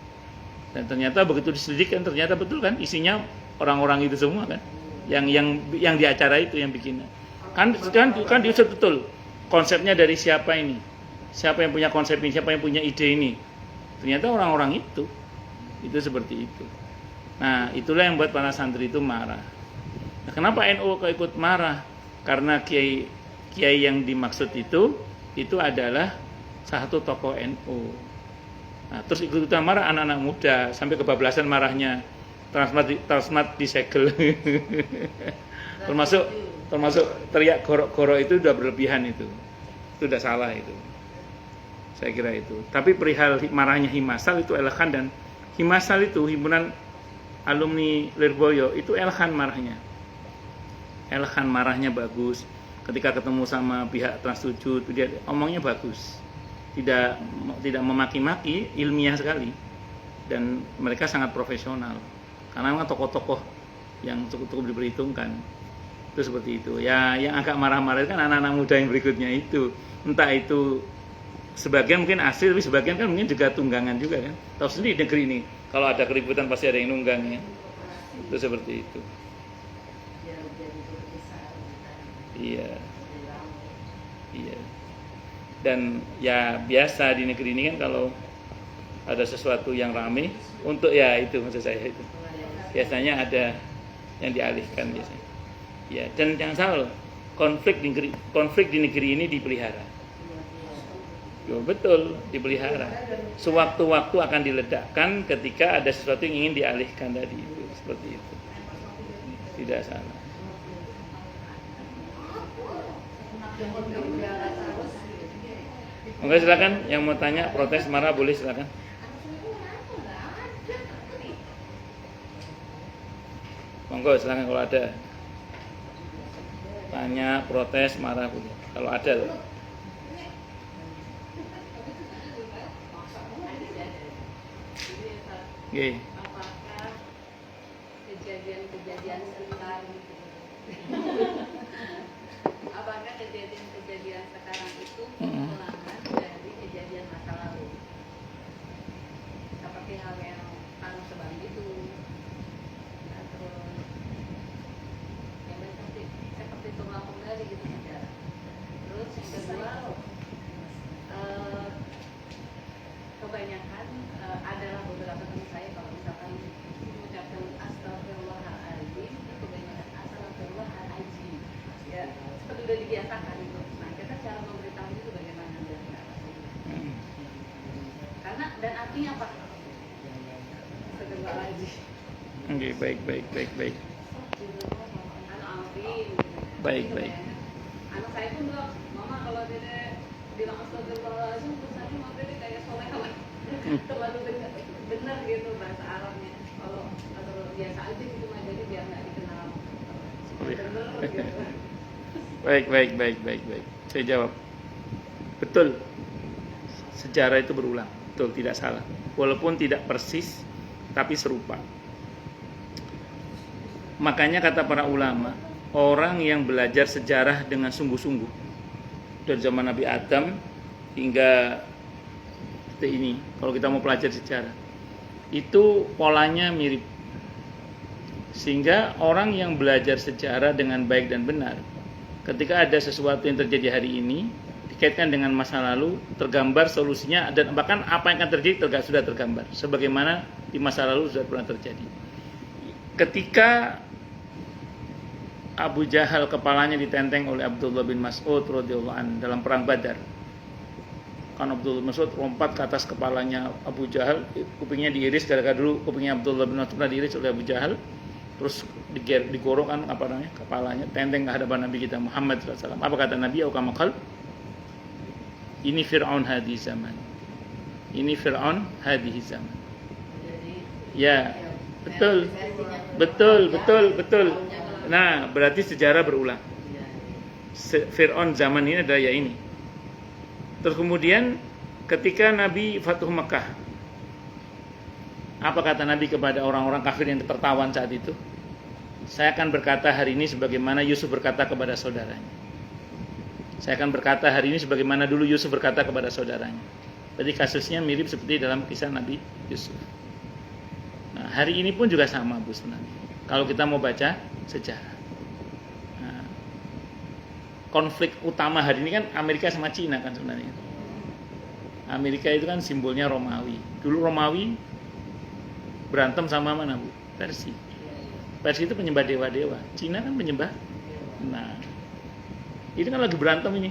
Speaker 1: Dan ternyata begitu diselidik kan ternyata betul kan isinya orang-orang itu semua kan, yang di acara itu yang bikin. Kan diusut betul konsepnya dari siapa ini, siapa yang punya konsep ini, siapa yang punya ide ini. Ternyata orang-orang itu seperti itu. Nah itulah yang buat para santri itu marah. Nah, kenapa NU kok ikut marah? Karena kiai yang dimaksud itu adalah satu tokoh NU. Nah, terus ikutan marah anak-anak muda sampai kebablasan marahnya. Transmat disegel. termasuk teriak gorok-gorok itu udah berlebihan itu. Itu udah salah itu. Saya kira itu. Tapi perihal marahnya Himasal itu elegan, dan Himasal itu himpunan alumni Lirboyo itu elegan marahnya. Elegan marahnya bagus. Ketika ketemu sama pihak Trans 7 dia omongnya bagus. Tidak memaki-maki, ilmiah sekali. Dan mereka sangat profesional. Karena memang tokoh-tokoh yang cukup diperhitungkan. Itu seperti itu. Ya, yang agak marah-marah kan anak-anak muda yang berikutnya itu. Entah itu sebagian mungkin asli, tapi sebagian kan mungkin juga tunggangan juga kan. Tahu sendiri negeri ini, kalau ada keributan pasti ada yang nunggang ya. Itu seperti itu. Iya. Dan ya biasa di negeri ini kan kalau ada sesuatu yang rame untuk ya itu maksud saya itu. Biasanya ada yang dialihkan biasanya. Ya, dan jangan salah loh, konflik di negeri ini dipelihara. Yo, betul, dipelihara. Sewaktu-waktu akan diledakkan ketika ada sesuatu yang ingin dialihkan tadi itu, seperti itu. Tidak salah. Oke, silakan yang mau tanya, protes, marah boleh silakan. Monggo silakan kalau ada. Tanya, protes, marah boleh. Kalau ada loh. Oke.
Speaker 3: Apakah kejadian-kejadian sekarang itu pengulangan dari kejadian masa lalu, seperti hal yang Kang Sebang itu, atau yang seperti tunggal kembali gitu sejarah. Terus yang kedua, kebanyakan adalah beberapa teman saya kalau misalkan mengucapkan astagfirullahaladzim itu kebanyakan astagfirullahaladzim ya, seperti udah dibiasakan itu. Nah kita cara memberitahu itu bagaimana karena dan artinya apa? Astagfirullahaladzim.
Speaker 1: Oke, baik.
Speaker 3: Anu Alvin.
Speaker 1: Baik.
Speaker 3: Anak saya pun bilang, mama kalau dede bilang astagfirullahaladzim terus nanti mama dede kayak soleh. terlalu benar gitu bahasa Arabnya. Kalau biasa aja gitu mah jadi biar nggak dikenal benar gitu.
Speaker 1: Baik. Saya jawab. Betul. Sejarah itu berulang. Betul, tidak salah. Walaupun tidak persis, tapi serupa. Makanya kata para ulama, orang yang belajar sejarah dengan sungguh-sungguh dari zaman Nabi Adam hingga detik ini, kalau kita mau pelajari sejarah, itu polanya mirip. Sehingga orang yang belajar sejarah dengan baik dan benar, ketika ada sesuatu yang terjadi hari ini dikaitkan dengan masa lalu, tergambar solusinya dan bahkan apa yang akan terjadi sudah tergambar sebagaimana di masa lalu sudah pernah terjadi. Ketika Abu Jahal kepalanya ditenteng oleh Abdullah bin Mas'ud radhiyallahu anhu dalam perang Badar, kan Abdullah bin Mas'ud lompat ke atas kepalanya Abu Jahal, kupingnya diiris, gara-gara dulu kupingnya Abdullah bin Mas'ud pernah diiris oleh Abu Jahal, terus digorok kan kepalanya, tenteng ke hadapan Nabi kita Muhammad SAW. Apa kata Nabi? Aukamakal, ini Fir'aun hadhi zaman. Ini Fir'aun hadhi zaman. Ya, betul. Nah, berarti sejarah berulang. Fir'aun zaman ini adalah ya ini. Terus kemudian ketika Nabi Fatuh Mekah, apa kata Nabi kepada orang-orang kafir yang tertawan saat itu? Saya akan berkata hari ini sebagaimana Yusuf berkata kepada saudaranya. Saya akan berkata hari ini sebagaimana dulu Yusuf berkata kepada saudaranya. Berarti kasusnya mirip seperti dalam kisah Nabi Yusuf. Nah, hari ini pun juga sama Bu sebenarnya. Kalau kita mau baca sejarah. Nah, konflik utama hari ini kan Amerika sama Cina kan sebenarnya. Amerika itu kan simbolnya Romawi. Dulu Romawi berantem sama mana Bu? Persia. Persia itu penyembah dewa-dewa. Cina kan penyembah. Nah, ini kan lagi berantem ini,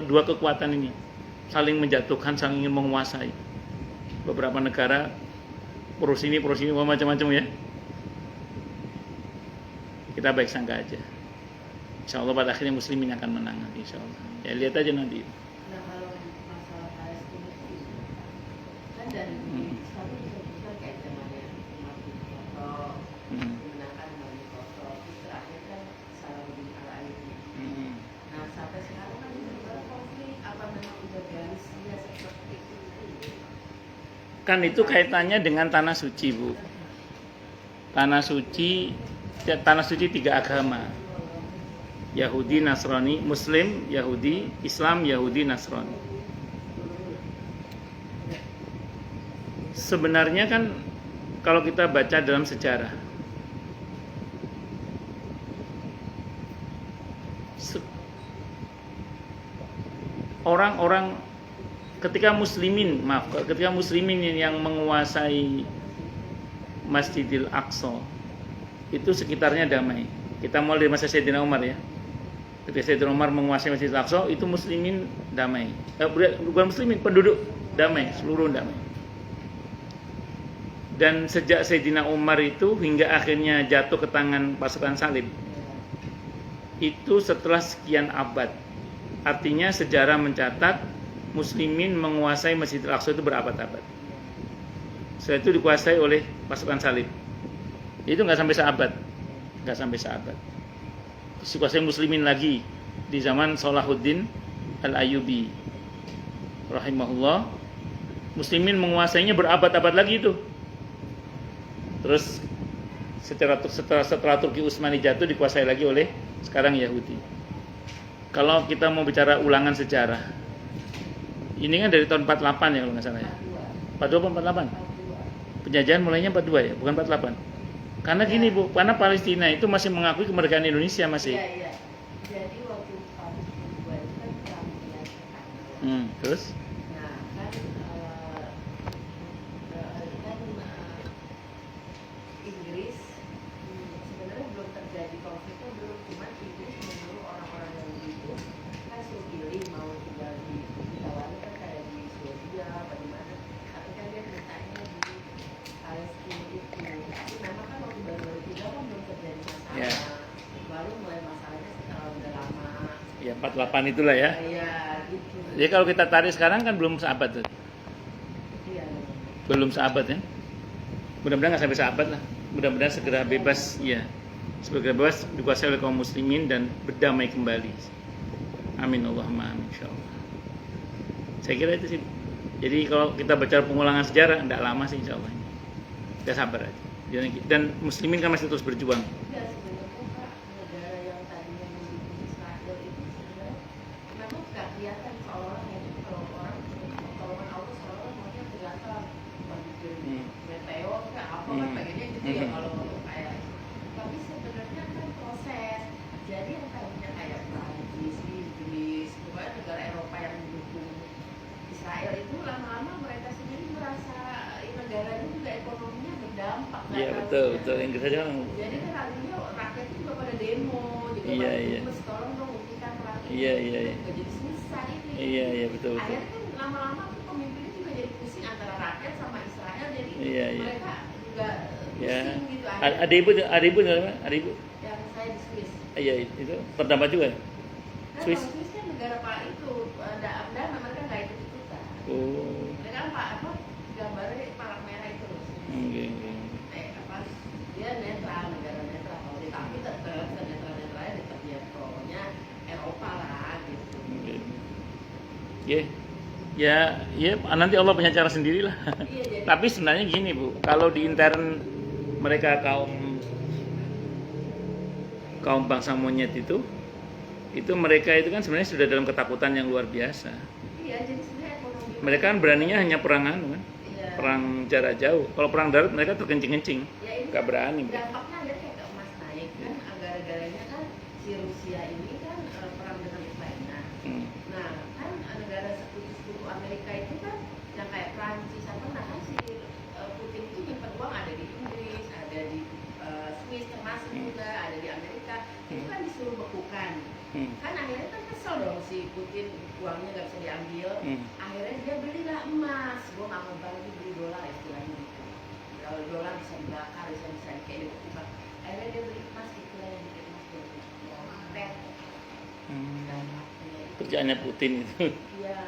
Speaker 1: dua kekuatan ini saling menjatuhkan, saling ingin menguasai beberapa negara, perus ini macam-macam ya. Kita baik sangka aja. Insya Allah pada akhirnya muslimin akan menang nanti, insya Allah. Ya lihat aja nanti.
Speaker 3: Nah kalau masalah Palestina itu kan dari satu bisa kayak zamannya Umar bin Khattab menangkan Umar bin Khattab, terus terakhir kan Salahuddin Al-Ayyubi. Nah sampai sekarang kan konflik apa memang udah garis dia seperti itu?
Speaker 1: Kan itu kaitannya dengan tanah suci Bu. Tanah suci tiga agama. Yahudi, Nasrani, Muslim, Yahudi, Islam, Yahudi, Nasrani. Sebenarnya kan kalau kita baca dalam sejarah, orang-orang ketika muslimin yang menguasai Masjidil Aqsa itu sekitarnya damai. Kita mulai dari masa Sayyidina Umar ya. Ketika Sayyidina Umar menguasai Masjidil Aqsa itu muslimin damai. Bukan muslimin, penduduk damai, seluruh damai. Dan sejak Sayyidina Umar itu hingga akhirnya jatuh ke tangan pasukan salib, itu setelah sekian abad. Artinya sejarah mencatat muslimin menguasai Masjidil Aqsa itu berabad-abad. Setelah itu dikuasai oleh pasukan salib. Itu nggak sampai seabad. Dikuasai muslimin lagi di zaman Salahuddin Al-Ayyubi rahimahullah. Muslimin menguasainya berabad-abad lagi itu. Terus setelah Turki Utsmani jatuh dikuasai lagi oleh sekarang Yahudi. Kalau kita mau bicara ulangan sejarah, ini kan dari tahun 48 ya kalau nggak salah ya. 42 apa 48? Penjajahan mulainya 42 ya, bukan 48. Karena gini Bu, karena Palestina itu masih mengakui kemerdekaan Indonesia masih.
Speaker 3: Iya. Jadi waktu Palestina itu kan perang dunia.
Speaker 1: Terus?
Speaker 3: Nah kan Inggris sebenarnya belum terjadi konfliknya belum, cuma Inggris menyuruh orang-orang yang itu kan suruh pilih mau tinggal di awalnya kan kayak di Swedia apa di mana, tapi kan dia mintanya di Palestina itu. Tapi memang kan waktu baru pindah kan belum terjadi masalah.
Speaker 1: Ya.
Speaker 3: Baru mulai masalahnya setelah udah lama.
Speaker 1: Ya 48 itulah ya.
Speaker 3: Iya gitu.
Speaker 1: Jadi kalau kita tarik sekarang kan belum seabad tuh.
Speaker 3: Iya.
Speaker 1: belum seabad ya. Mudah-mudahan nggak sampai seabad lah. Mudah-mudahan segera bebas, ya. Segera bebas dikuasai oleh kaum muslimin dan berdamai kembali. Amin Allahumma amin insyaallah. Saya kira itu sih. Jadi kalau kita baca pengulangan sejarah tidak lama sih insyaallah. Kita sabar aja. Dan muslimin kan masih terus berjuang.
Speaker 3: Ya sebenarnya Pak, negara yang tadinya mendukung Israel itu sebenarnya memang nggak kelihatan seolah-olah ya, kalau orang pertolongan Allah seolah-olah maunya kelihatan bikin meteor kayak apa kan pengennya gitu ya kalau kayak, tapi sebenarnya kan proses. Jadi yang tadinya kayak Prancis, Inggris, pokoknya negara Eropa yang mendukung Israel itu lama-lama mereka sendiri merasa negaranya juga ekonominya berdampak.
Speaker 1: Iya betul. Inggris aja kan.
Speaker 3: Jadi kan artinya rakyat itu juga pada demo juga
Speaker 1: Iya,
Speaker 3: pada
Speaker 1: iya.
Speaker 3: gemes, tolong dong buktikan rakyat.
Speaker 1: Iya.
Speaker 3: Nggak jadi selesai ini.
Speaker 1: Iya betul.
Speaker 3: Akhirnya kan lama-lama tuh pemimpinnya juga jadi pusing antara rakyat sama Israel, jadi
Speaker 1: Iya.
Speaker 3: mereka juga
Speaker 1: Ya.
Speaker 3: pusing gitu.
Speaker 1: Ada ibu
Speaker 3: Yang saya di Swiss.
Speaker 1: iya itu terdampak juga.
Speaker 3: Kan
Speaker 1: Swiss.
Speaker 3: kalau Swiss kan negara Pak itu ada mereka nggak ikut-ikutan.
Speaker 1: Oh.
Speaker 3: Mereka kan Pak apa gambarnya palak merah itu loh.
Speaker 1: Oke.
Speaker 3: Apa dia netral, negara netral, kalau di tapi tetap netral-netralnya tetap ya pokoknya Eropa lah gitu.
Speaker 1: Ya, nanti Allah punya cara sendiri lah.
Speaker 3: Iya, jadi
Speaker 1: Tapi sebenarnya gini Bu, kalau di intern mereka kaum bangsa monyet itu mereka itu kan sebenarnya sudah dalam ketakutan yang luar biasa.
Speaker 3: iya jadi sebenarnya ekonomi
Speaker 1: Mereka kan beraninya hanya perang kan,
Speaker 3: iya.
Speaker 1: perang jarak jauh. Kalau perang darat mereka terkencing-kencing,
Speaker 3: Ya, ini
Speaker 1: nggak berani.
Speaker 3: dampaknya ada kayak ke emas naik kan, gara-garanya kan si Rusia ini kan perang dengan Ukraina.
Speaker 1: Hmm.
Speaker 3: Nah kan negara sekutu Amerika itu kan yang kayak Prancis apa, nah kan si Putin itu nyimpen uang ada di Inggris, ada di Swiss termasuk juga, ada di Amerika. Itu kan disuruh bekukan. Kan akhirnya kan kesel dong si Putin, uangnya nggak bisa diambil. Akhirnya dia belilah emas. Gue nggak mau bagi beli dolar istilahnya gitu. Kalau dolar bisa dibakar, bisa kayak dibekukan. Akhirnya dia beli emas, itulah yang bikin emas jadi teh.
Speaker 1: Kerjaannya Putin itu.
Speaker 3: Iya.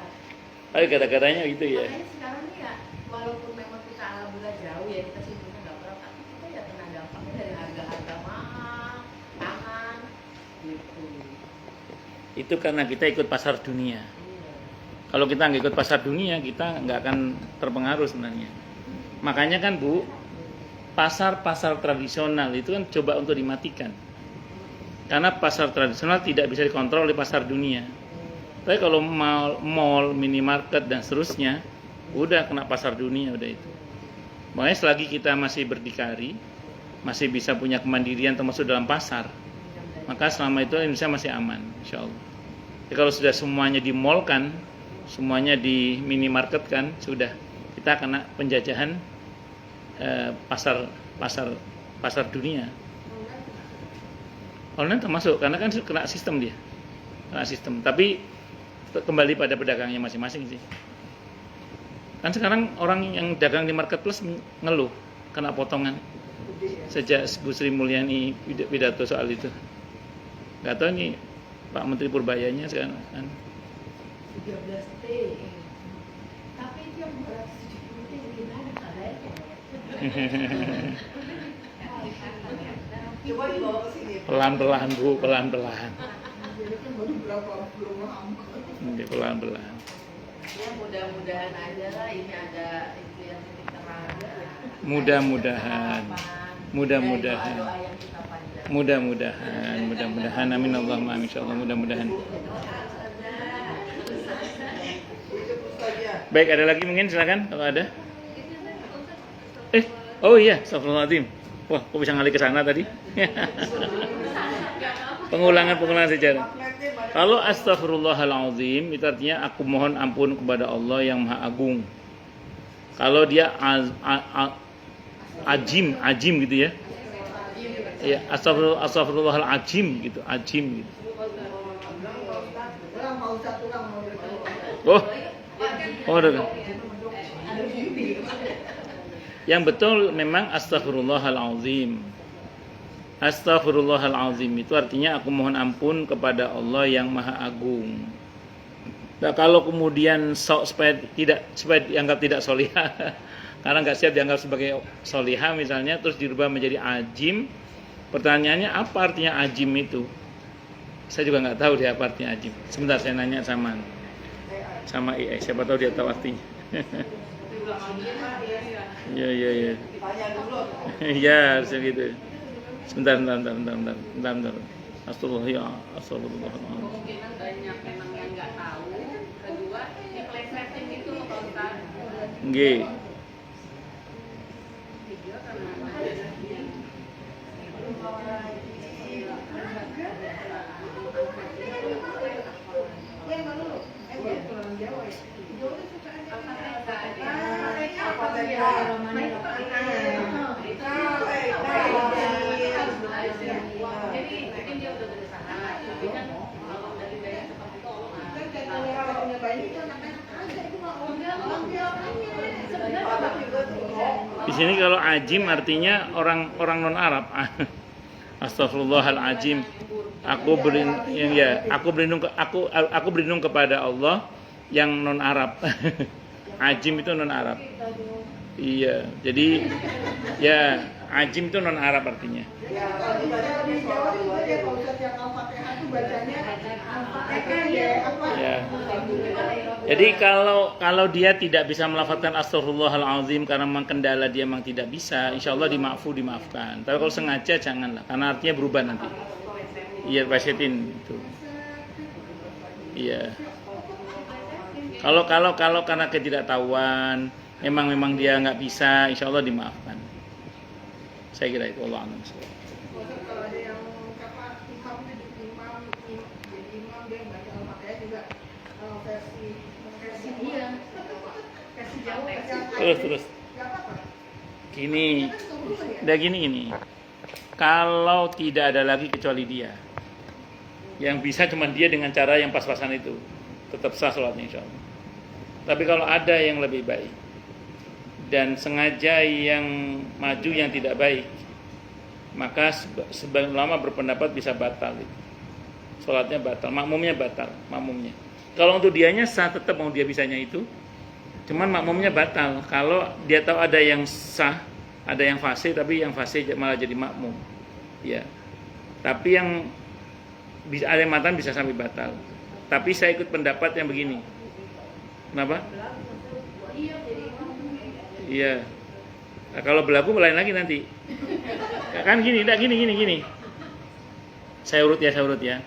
Speaker 1: Tapi gara-garanya gitu ya.
Speaker 3: Makanya sekarang nih ya, walaupun memang kita ala bulan jauh ya, kita simpulnya nggak pernah, tapi kita ya kena dampaknya dari harga-harga mahal, pangan, gitu.
Speaker 1: Itu karena kita ikut pasar dunia.
Speaker 3: Iya.
Speaker 1: Kalau kita nggak ikut pasar dunia, kita nggak akan terpengaruh sebenarnya. Makanya kan Bu, pasar-pasar tradisional itu kan coba untuk dimatikan. Karena pasar tradisional tidak bisa dikontrol oleh pasar dunia. Tapi kalau mall, minimarket dan seterusnya, udah kena pasar dunia udah itu. Makanya selagi kita masih berdikari, masih bisa punya kemandirian termasuk dalam pasar, maka selama itu Indonesia masih aman, insya Allah. Jadi kalau sudah semuanya di-mall-kan, semuanya di minimarket kan, sudah kita kena penjajahan pasar dunia. Online termasuk karena kan kena sistem dia, kena sistem. Tapi kembali pada pedagangnya masing-masing sih. Kan sekarang orang yang dagang di marketplace ngeluh kena potongan sejak Bu Sri Mulyani pidato soal itu. Gak tahu nih Pak Menteri Purbayanya sekarang kan
Speaker 3: 13T. Tapi itu yang 270T gimana kabarnya?
Speaker 2: Coba dibawa ke sini.
Speaker 1: pelan-pelan Bu, pelan-pelan.
Speaker 2: Jadi kan baru berapa belum lama.
Speaker 1: Pelan-pelan.
Speaker 3: Ya mudah-mudahan aja lah ini ada itu yang terang.
Speaker 1: Mudah-mudahan. Mudah-mudahan.
Speaker 3: Doa yang kita panjang.
Speaker 1: Mudah-mudahan. Amin Allahumma amin insyaallah mudah-mudahan. Baik, ada lagi mungkin silakan kalau ada. Oh iya, astagfirullahaladzim. Wah, kok bisa ngalih ke sana tadi? Pengulangan sejarah. Kalau astagfirullahaladzim itu artinya aku mohon ampun kepada Allah yang Maha Agung. Kalau dia ajim gitu ya. Ya, astagfirullahaladzim gitu, ajim gitu. Oh, ada. Yang betul memang astagfirullahaladzim. Astagfirullahaladzim itu artinya aku mohon ampun kepada Allah yang Maha Agung. Nah, kalau kemudian supaya dianggap tidak solihah, karena nggak siap dianggap sebagai solihah misalnya, terus dirubah menjadi ajim. Pertanyaannya apa artinya ajim itu? Saya juga nggak tahu dia apa artinya ajim. Sebentar saya nanya sama AI, siapa tahu dia tahu artinya. Iya.
Speaker 2: Tanya dulu.
Speaker 1: Iya harusnya gitu. Sebentar. Astagfirullah ya, astagfirullah.
Speaker 3: Kemungkinan banyak memang yang nggak tahu. Kedua, diplesetin gitu loh Pak Ustaz.
Speaker 1: Nggih.
Speaker 3: Video karena
Speaker 2: Yang mana lu? Orang Jawa ya. Jawa itu suka aja. Apa tadi?
Speaker 3: jadi mungkin dia udah berusaha, tapi kan kalau dari gaya seperti itu
Speaker 2: Kalau punya bayi itu anak-anak aja itu mah
Speaker 1: Di sini kalau ajim artinya orang non Arab. Astagfirullahaladzim. Aku berlindung kepada Allah yang non Arab. Ajim itu non Arab. Iya, jadi ya ajim itu non Arab artinya.
Speaker 2: Ya, kalau di Jawa juga dia kalau setiap Al-Fatihah itu bacanya Al-Fatihah ya apa?
Speaker 1: Ya. Jadi kalau dia tidak bisa melafazkan astagfirullahalazim karena memang kendala dia memang tidak bisa, insya Allah dimaafkan. Tapi kalau sengaja janganlah, karena artinya berubah nanti. Iya, basetin itu. Iya. Kalau karena ketidaktahuan, memang dia nggak bisa, insya Allah dimaafkan. Saya kira itu Allah alam.
Speaker 2: Kalau ada yang kata imam jadi imam dia baca Al-Fatihah juga versi dia versi Jawa versi apa?
Speaker 1: Terus.
Speaker 2: Nggak apa-apa.
Speaker 1: Gini,
Speaker 2: Kan suka berubah ya?
Speaker 1: udah gini. Kalau tidak ada lagi kecuali dia, yang bisa cuma dia dengan cara yang pas-pasan itu, tetap sah sholatnya insya Allah. Tapi kalau ada yang lebih baik dan sengaja yang maju yang tidak baik, maka sebagian ulama berpendapat bisa batal itu. Sholatnya batal, makmumnya batal, makmumnya. Kalau untuk dianya sah, tetap mau dia bisanya itu. Cuman makmumnya batal. Kalau dia tahu ada yang sah, ada yang fasih, tapi yang fasih malah jadi makmum. Ya. Tapi yang bisa ada yang matan bisa sampai batal. Tapi saya ikut pendapat yang begini. Kenapa? Iya. Nah, kalau berlaku lain lagi nanti. Kan gini. Saya urut ya.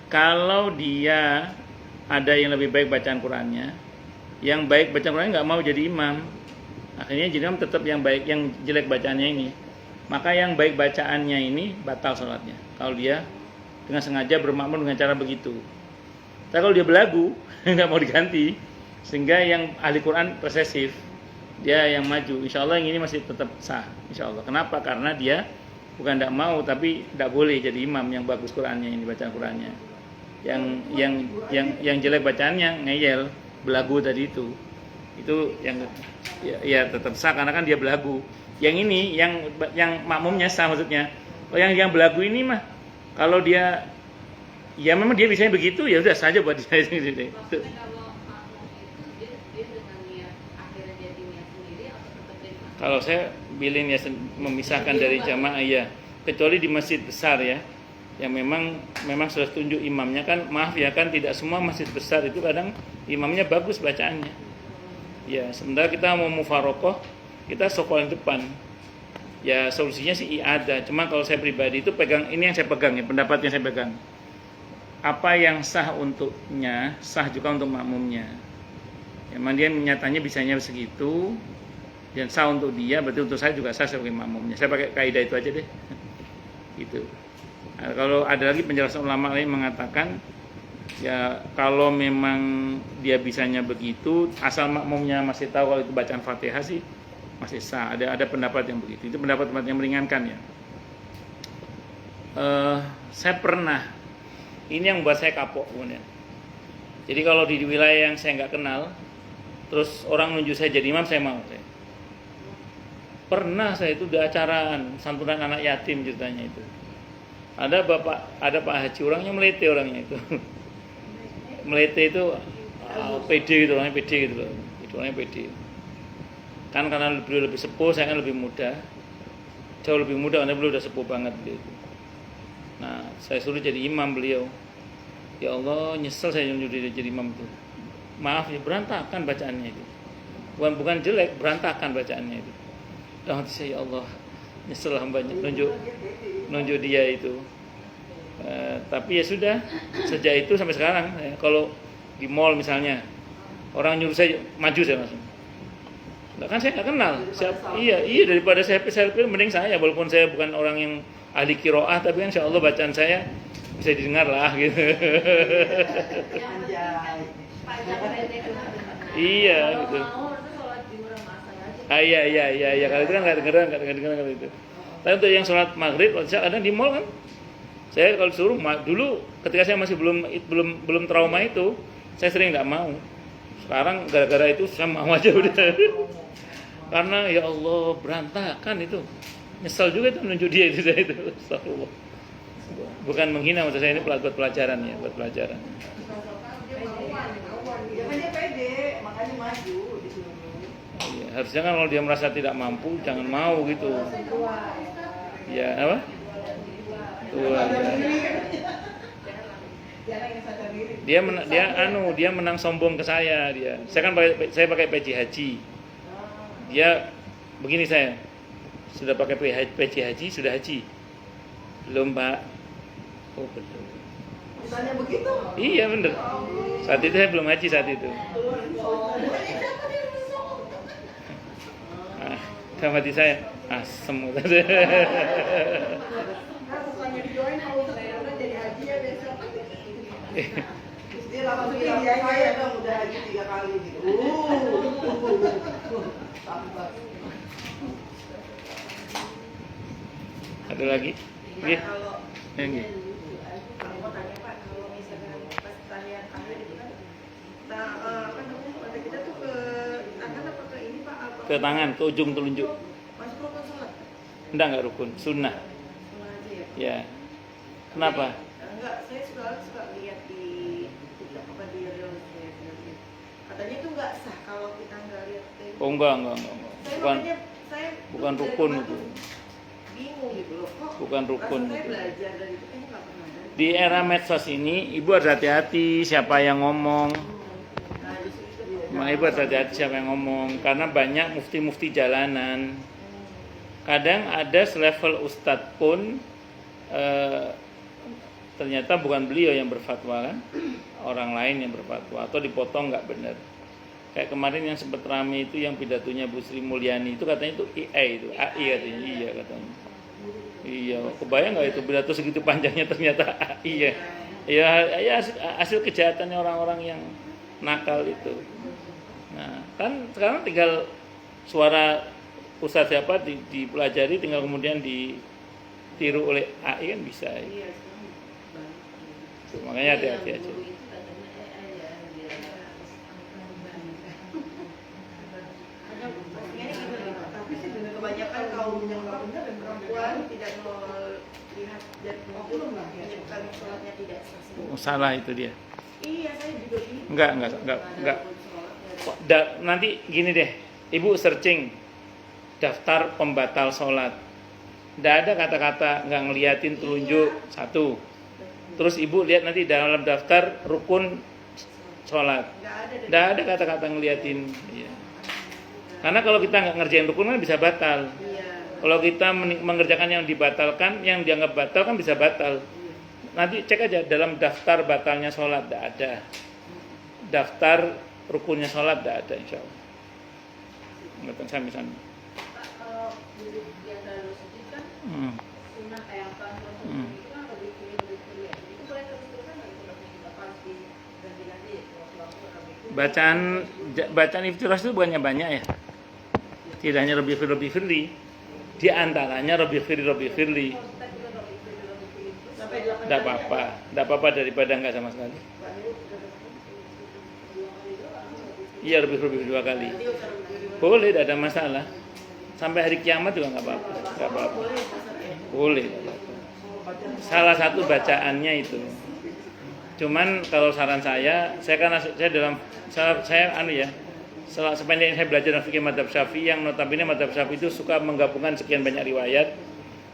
Speaker 1: Kalau dia ada yang lebih baik bacaan Qur'annya, yang baik bacaan Qur'annya nggak mau jadi imam, akhirnya jadi imam tetap yang baik, yang jelek bacaannya ini, maka yang baik bacaannya ini batal sholatnya. Kalau dia dengan sengaja bermakmum dengan cara begitu. Tapi kalau dia belagu, nggak mau diganti, sehingga yang ahli Quran resesif, dia yang maju, insya Allah yang ini masih tetap sah, insya Allah. Kenapa? Karena dia bukan tidak mau, tapi tidak boleh jadi imam yang bagus Qurannya, ini bacaan Qurannya. Yang jelek bacaannya ngeyel, belagu tadi itu yang ya tetap sah karena kan dia belagu. Yang ini yang makmumnya sah maksudnya. Oh, yang belagu ini mah kalau dia ya memang dia bisanya begitu, ya udah saja buat dia.
Speaker 3: maksudnya kalau makmum itu dia dengan niat akhirnya jadi niat sendiri atau tetap jadi makmum?
Speaker 1: Kalau saya pilih ya memisahkan dari jamaah ya, kecuali di masjid besar ya, yang memang sudah tunjuk imamnya kan, maaf ya kan tidak semua masjid besar itu kadang imamnya bagus bacaannya. Ya, sementara kita mau mufarokoh, kita sokol yang depan. Ya solusinya sih ada, cuma kalau saya pribadi itu pegang, ini yang saya pegang ya, pendapat yang saya pegang. Apa yang sah untuknya, sah juga untuk makmumnya. Memang dia nyatanya bisanya segitu, dan sah untuk dia, berarti untuk saya juga sah sebagai makmumnya. Saya pakai kaidah itu aja deh. Gitu. Nah, kalau ada lagi penjelasan ulama lain mengatakan, ya kalau memang dia bisanya begitu, asal makmumnya masih tahu kalau itu bacaan Fatihah sih masih sah. Ada pendapat yang begitu. Itu pendapat yang meringankan ya. Saya pernah, ini yang buat saya kapok kemudian. Jadi kalau di wilayah yang saya nggak kenal, terus orang nunjuk saya jadi imam, saya mau. Pernah saya itu di acaraan santunan anak yatim ceritanya itu. Ada Pak Haji, orangnya melete orangnya itu. Melete itu pede gitu, orangnya pede gitu loh. Itu orangnya pede. Kan karena beliau lebih sepuh, saya kan lebih muda. Jauh lebih muda karena beliau udah sepuh banget gitu. Nah, saya suruh jadi imam beliau. Ya Allah, nyesel saya nyuruh dia jadi imam itu. Maaf ya, berantakan bacaannya itu. Bukan jelek, berantakan bacaannya itu. Dan hati saya, ya Allah, nyesel hambanya nunjuk dia itu. Tapi ya sudah, sejak itu sampai sekarang kalau di mall misalnya orang nyuruh saya maju, saya langsung. Nah, kan saya nggak kenal. Iya daripada saya pilih mending saya, walaupun saya bukan orang yang ahli qiraah, tapi kan insya Allah bacaan saya bisa didengar lah gitu.
Speaker 3: Yang penting kan pajak pendek kan.
Speaker 1: Iya
Speaker 3: Kalau
Speaker 1: gitu.
Speaker 3: mau itu sholat di rumah masang aja.
Speaker 1: Iya. Kalau itu kan nggak dengeran kalau itu. Tapi untuk yang sholat maghrib, kadang di mall kan, saya kalau suruh dulu ketika saya masih belum trauma itu, saya sering nggak mau. Sekarang gara-gara itu saya mau aja udah. Karena ya Allah berantakan itu. Nyesel juga itu nunjuk dia itu saya itu. Astagfirullah. Bukan menghina, maksud saya ini buat pelajaran ya, buat pelajaran.
Speaker 2: Ya kan dia pede, makanya maju disuruh.
Speaker 1: Iya, harusnya kan kalau dia merasa tidak mampu jangan mau gitu. Ya apa? Tua. Ya. Dia menang sombong ke saya dia. Saya pakai peci haji. Dia begini saya. Sudah pakai peci haji, sudah haji. Belum, Pak. Oh, betul.
Speaker 2: Misalnya begitu.
Speaker 1: Iya, bener. Saat itu saya belum haji saat itu. Sama hati saya asem.
Speaker 2: Bukannya didoain kalau udah jadi haji ya besok. Terus dia langsung bilang, saya dong udah haji 3 kali gitu. Tambah.
Speaker 1: Ada lagi? Oke.
Speaker 3: Kalau
Speaker 1: Yang ini.
Speaker 3: aku mau tanya Pak, kalau misalkan pas tahiyat akhir itu kan apa namanya, pada kita tuh ke tangan apa ke ini Pak? Apa?
Speaker 1: Ke tangan, ke ujung telunjuk.
Speaker 3: Masuk rukun sholat?
Speaker 1: Enggak rukun, sunnah.
Speaker 3: Sholat aja ya?
Speaker 1: Ya. Kenapa?
Speaker 3: Enggak, saya suka lihat di apa di reels ya, katanya itu enggak sah kalau kita enggak lihat dari.
Speaker 1: Oh enggak.
Speaker 3: Saya
Speaker 1: Bukan
Speaker 3: dari
Speaker 1: rukun
Speaker 3: rumah
Speaker 1: itu.
Speaker 3: tuh bingung gitu loh. Kok
Speaker 1: Bukan rukun
Speaker 3: saya
Speaker 1: itu.
Speaker 3: belajar dari itu kayaknya enggak pernah ada.
Speaker 1: Di era medsos ini, ibu harus hati-hati siapa yang ngomong.
Speaker 3: Nah, justru itu.
Speaker 1: Makanya ibu harus hati-hati siapa yang ngomong. Karena banyak mufti-mufti jalanan. Kadang ada selevel ustadz pun ternyata bukan beliau yang berfatwa kan, orang lain yang berfatwa atau dipotong nggak benar. Kayak kemarin yang sempat rame itu yang pidatonya Bu Sri Mulyani itu katanya itu AI katanya, iya katanya. Iya, kebayang nggak itu pidato segitu panjangnya ternyata AI ya. Ya hasil kejahatannya orang-orang yang nakal itu. Nah, kan sekarang tinggal suara ustadz siapa dipelajari, tinggal kemudian ditiru oleh AI kan bisa.
Speaker 3: Iya,
Speaker 1: Makanya hati-hati aja.
Speaker 3: Tapi sih kebanyakan kaum yang perempuan tidak melihat dan menyebutkan sholatnya tidak sah.
Speaker 1: Salah itu dia.
Speaker 3: Iya, saya juga bingung.
Speaker 1: Enggak. Nanti gini deh, ibu searching daftar pembatal sholat. Nggak ada kata-kata nggak ngeliatin telunjuk satu. Terus ibu lihat nanti dalam daftar rukun sholat. Nggak ada kata-kata ngeliatin. Iya. Karena kalau kita nggak ngerjain rukun kan bisa batal. Kalau kita mengerjakan yang dibatalkan, yang dianggap batal kan bisa batal. Nanti cek aja dalam daftar batalnya sholat, nggak ada. Daftar rukunnya sholat, nggak ada insya Allah. Nggak sampai-sampai.
Speaker 3: Kalau yang terlalu sedih kan, sunnah kayak apa? Itu kan lebih kiri. Itu boleh terus-terusan nggak itu kita pas diganti-ganti waktu-waktu.
Speaker 1: Bacaan iftiras itu bukannya banyak ya? Tidak hanya Rabbi Firli. Di antaranya Rabbi Firli. Tidak apa-apa daripada nggak sama sekali. Iya, Rabbi 2 kali. Boleh, tidak ada masalah. Sampai hari kiamat juga nggak apa-apa. Boleh. Salah satu bacaannya itu. Cuman kalau saran saya Sepanjang saya belajar fikih madzhab Syafi'i, yang notabene madzhab Syafi'i itu suka menggabungkan sekian banyak riwayat.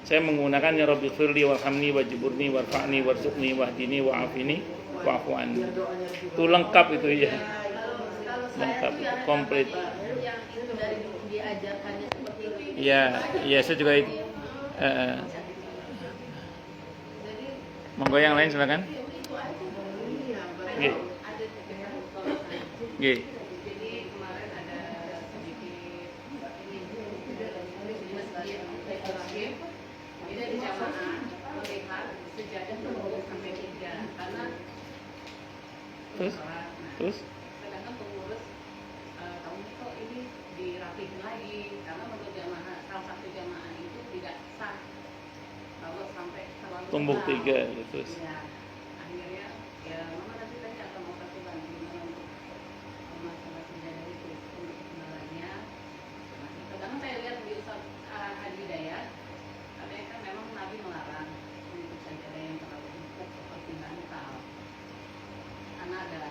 Speaker 1: Saya menggunakan ya Rabbi firli warhamni wajburni warfa'ni warzuqni wahdini wa'afini wa'fu anni. Itu lengkap itu ya.
Speaker 3: Kalau
Speaker 1: Lengkap,
Speaker 3: saya tuh yang
Speaker 1: komplit.
Speaker 3: yang itu dari diajarkannya seperti itu.
Speaker 1: Iya, iya saya juga
Speaker 3: Jadi
Speaker 1: monggo yang lain silakan.
Speaker 3: itu aja.
Speaker 1: Nggih.
Speaker 3: Ada
Speaker 1: Nggih.
Speaker 3: jadi kemarin ada sedikit ini masjid terakhir ini di jamaah melihat sejadah berumur sampai 3 karena
Speaker 1: Terus?
Speaker 3: sholat. Nah,
Speaker 1: Terus?
Speaker 3: sedangkan pengurus tahun ini kok ini dirapihin lagi karena menurut jamaah salah satu jamaah itu tidak sah kalau sampai terlalu
Speaker 1: Tumbuk
Speaker 3: tebal.
Speaker 1: 3 gitu.
Speaker 3: Ya, akhirnya ya mama nanti tanya akan mau kasih bantu gimana untuk masalah sejarah itu untuk kenalannya. Nah, kadang saya lihat di Ustaz Hadi Hidayat, katanya kan memang Nabi melarang untuk sejarah yang terlalu empuk seperti bantal. Karena ada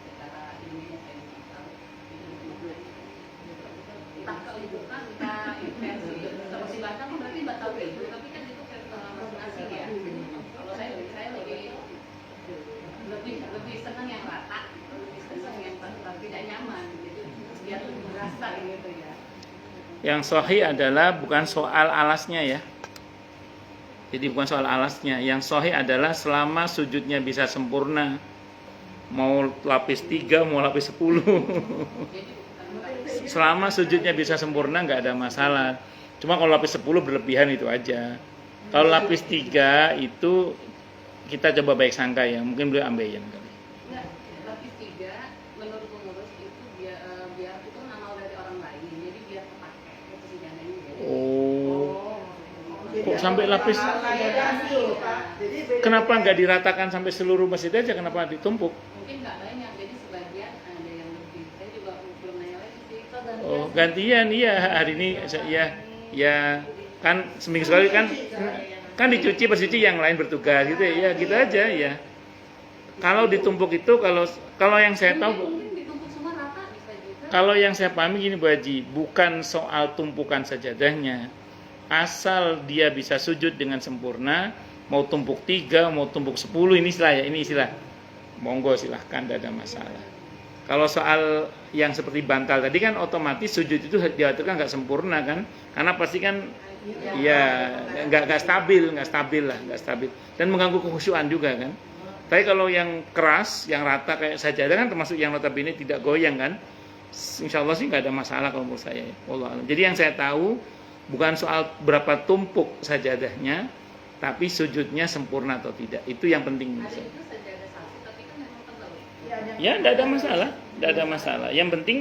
Speaker 3: secara ilmiah saya tidak tahu itu entah keumpukan entah inversi seperti bantal kan berarti bantal itu tapi kan itu masing-masing ya. Kalau saya lebih senang yang rata, lebih senang yang tidak nyaman gitu biar lebih berasa gitu ya.
Speaker 1: Yang sahih adalah bukan soal alasnya ya. Jadi bukan soal alasnya. Yang sahih adalah selama sujudnya bisa sempurna. Mau lapis 3, mau lapis 10.
Speaker 3: Jadi bukan
Speaker 1: Selama sujudnya bisa sempurna nggak ada masalah. Cuma kalau lapis 10 berlebihan itu aja. Kalau lapis 3 itu kita coba baik sangka ya. Mungkin beliau ambeien kali.
Speaker 3: enggak, lapis 3 menurut pengurus itu biar itu amal dari orang lain. Jadi biar kepake itu sejananya jadi.
Speaker 1: Oh.
Speaker 2: Jadi
Speaker 1: Kok sampai lapis?
Speaker 2: Jadi beda-
Speaker 1: Kenapa nggak diratakan sampai seluruh masjid aja? Kenapa ditumpuk?
Speaker 3: Mungkin nggak banyak, jadi sebagian ada yang lebih. Saya juga belum nanya lagi sih.
Speaker 1: Oh, gantian iya hari ini ya kan seminggu sekali kan dicuci bersuci yang lain bertugas gitu ya gitu aja ya. Kalau ditumpuk itu kalau yang saya tahu
Speaker 3: Mungkin ditumpuk semua rata bisa juga.
Speaker 1: kalau yang saya pahami gini Bu Haji, bukan soal tumpukan sajadahnya. Asal dia bisa sujud dengan sempurna, mau tumpuk 3, mau tumpuk 10 ini istilah. Monggo silahkan, tidak ada masalah. Kalau soal yang seperti bantal tadi kan otomatis sujud itu diaturkan nggak sempurna kan, karena pasti kan ya nggak stabil dan mengganggu kekhusyuan juga kan. Tapi kalau yang keras, yang rata kayak sajadah kan termasuk yang notabene tidak goyang kan, insya Allah sih nggak ada masalah kalau menurut saya. Wallahu a'lam. Jadi yang saya tahu bukan soal berapa tumpuk sajadahnya, tapi sujudnya sempurna atau tidak. Itu yang penting.
Speaker 3: Ada itu sajadah satu, tapi kan memang tebal.
Speaker 1: Ya, tidak ada masalah. Yang penting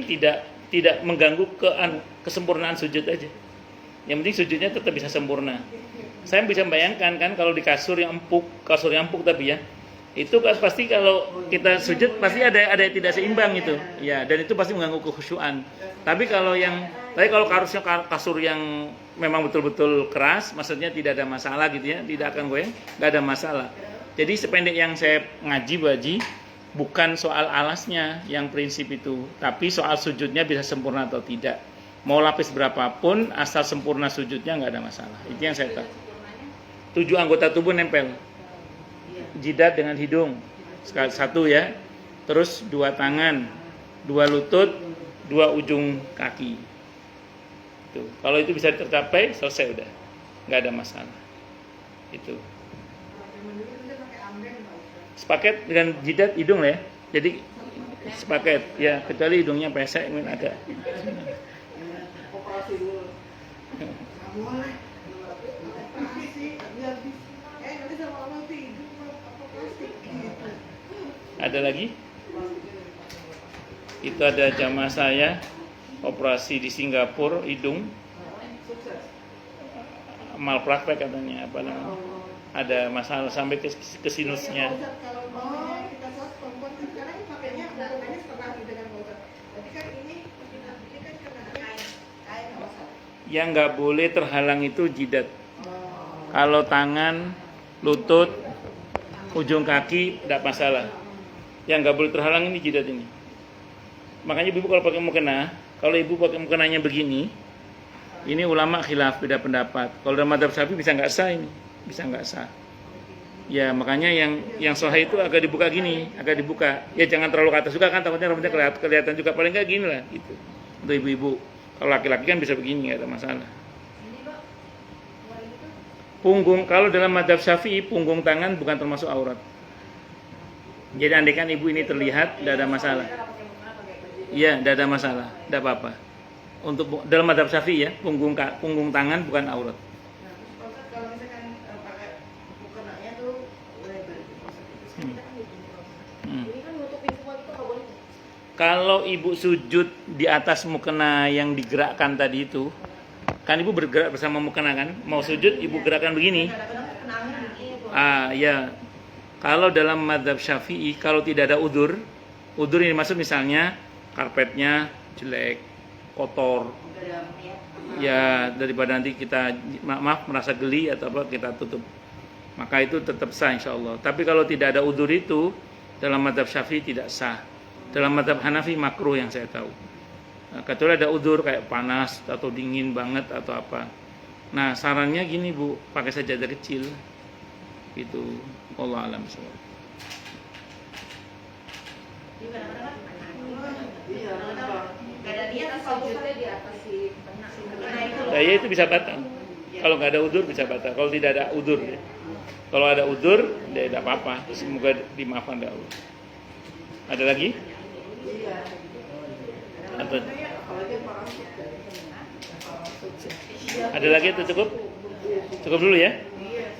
Speaker 1: tidak mengganggu kesempurnaan sujud aja. Yang penting sujudnya tetap bisa sempurna. Saya bisa bayangkan kan kalau di kasur yang empuk tapi ya, itu pasti kalau kita sujud pasti ada yang tidak seimbang itu. Ya, dan itu pasti mengganggu kekhusyuan. Tapi kalau kasur yang memang betul-betul keras, maksudnya tidak ada masalah gitu ya, tidak akan goyang, nggak ada masalah. Jadi sependek yang saya ngaji Bu Haji, bukan soal alasnya yang prinsip itu, tapi soal sujudnya bisa sempurna atau tidak. Mau lapis berapapun, asal sempurna sujudnya nggak ada masalah. Itu yang saya tahu. 7 anggota tubuh nempel, jidat dengan hidung, satu ya. Terus 2 tangan, 2 lutut, 2 ujung kaki. Itu. Kalau itu bisa tercapai, selesai udah, nggak ada masalah. Itu. Sepaket dengan jidat hidung lah ya. Jadi sepaket ya, kecuali hidungnya pesek mungkin agak.
Speaker 2: Operasi dulu. Nggak boleh. Operasi, biar nanti sama tidur apa plastik gitu.
Speaker 1: Ada lagi? Itu ada jamaah saya operasi di Singapura hidung,
Speaker 2: Sukses.
Speaker 1: malpraktek katanya apa namanya? Ada masalah sampai ke sinusnya.
Speaker 2: Kalau mau kita sos perempuan kan sekarang pakainya menggunakannya setengah dengan bocor. Berarti kan ini kan kena kain apa salah?
Speaker 1: Yang nggak boleh terhalang itu jidat.
Speaker 2: Oh.
Speaker 1: Kalau tangan, lutut, ujung kaki tidak masalah. Yang nggak boleh terhalang ini jidat ini. Makanya ibu kalau pakai mukena, kalau ibu pakai mukenanya begini, ini ulama khilaf, beda pendapat. Kalau dalam madzhab Syafi'i bisa nggak sah ini, bisa nggak sah. Ya makanya yang sahih itu agak dibuka gini, agak dibuka. Ya jangan terlalu ke atas juga kan, takutnya rambutnya kelihatan juga. Paling nggak gini lah, gitu. Untuk ibu-ibu. Kalau laki-laki kan bisa begini, nggak ada masalah. Punggung, kalau dalam madzhab Syafi'i, punggung tangan bukan termasuk aurat. Jadi andaikan ibu ini terlihat, tidak ada masalah. Iya, tidak ada masalah, tidak apa-apa. Untuk dalam madzhab Syafi'i ya, punggung tangan bukan aurat.
Speaker 2: Nah, Ustaz, kalau misalkan pakai mukenanya tuh lebar gitu, Ustaz. Terus kan kita kan gitu. Ini kan nutupin semua itu nggak boleh.
Speaker 1: Kalau ibu sujud di atas mukena yang digerakkan tadi itu, kan ibu bergerak bersama mukena kan? Mau sujud ibu gerakan begini.
Speaker 2: Kadang-kadang kenangnya begini.
Speaker 1: Ya. Kalau dalam madzhab Syafi'i, kalau tidak ada udur ini maksud misalnya karpetnya jelek, kotor, ya daripada nanti kita merasa geli atau apa kita tutup, maka itu tetap sah insya Allah. Tapi kalau tidak ada udur itu dalam madzhab Syafi'i tidak sah. Dalam madzhab Hanafi makruh yang saya tahu. Nah, kecuali ada udur kayak panas atau dingin banget atau apa. Nah sarannya gini bu, pakai sajadah kecil, gitu. Allah alam semua.
Speaker 3: Gak ada niat sujudnya di atas si mukena itu.
Speaker 1: Nah, ya itu bisa batal. Kalau nggak ada udur bisa batal. Kalau tidak ada udur, ya. Kalau ada udur, ya tidak apa-apa. Semoga dimaafkan oleh Allah. Ada lagi? Atau ada lagi itu cukup? Cukup dulu ya.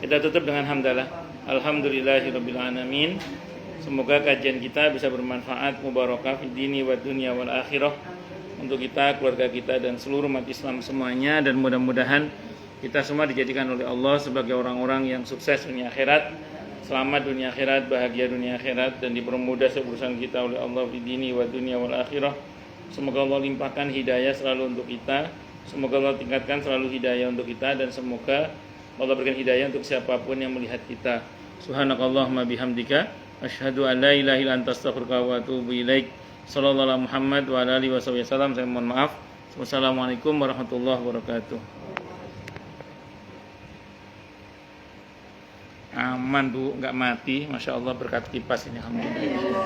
Speaker 1: Kita tutup dengan hamdalah. Alhamdulillahirabbil alamin. Semoga kajian kita bisa bermanfaat, mubarakah fid dini wa dunya wal akhirah untuk kita, keluarga kita dan seluruh umat Islam semuanya, dan mudah-mudahan kita semua dijadikan oleh Allah sebagai orang-orang yang sukses dunia akhirat, selamat dunia akhirat, bahagia dunia akhirat, dan dipermudah urusan kita oleh Allah fid dini wa dunya wal akhirah. Semoga Allah limpahkan hidayah selalu untuk kita. Semoga Allah tingkatkan selalu hidayah untuk kita, dan semoga Allah berikan hidayah untuk siapapun yang melihat kita. Subhanakallahumma bihamdika asyhadu an la ilaha illa anta astaghfiruka wa atubu ilaik. Sallallahu alaihi Muhammad wa ala alihi wasallam. Saya mohon maaf. Wassalamualaikum warahmatullahi wabarakatuh. Aman bu, nggak mati. Masya Allah berkat kipas ini. Alhamdulillah.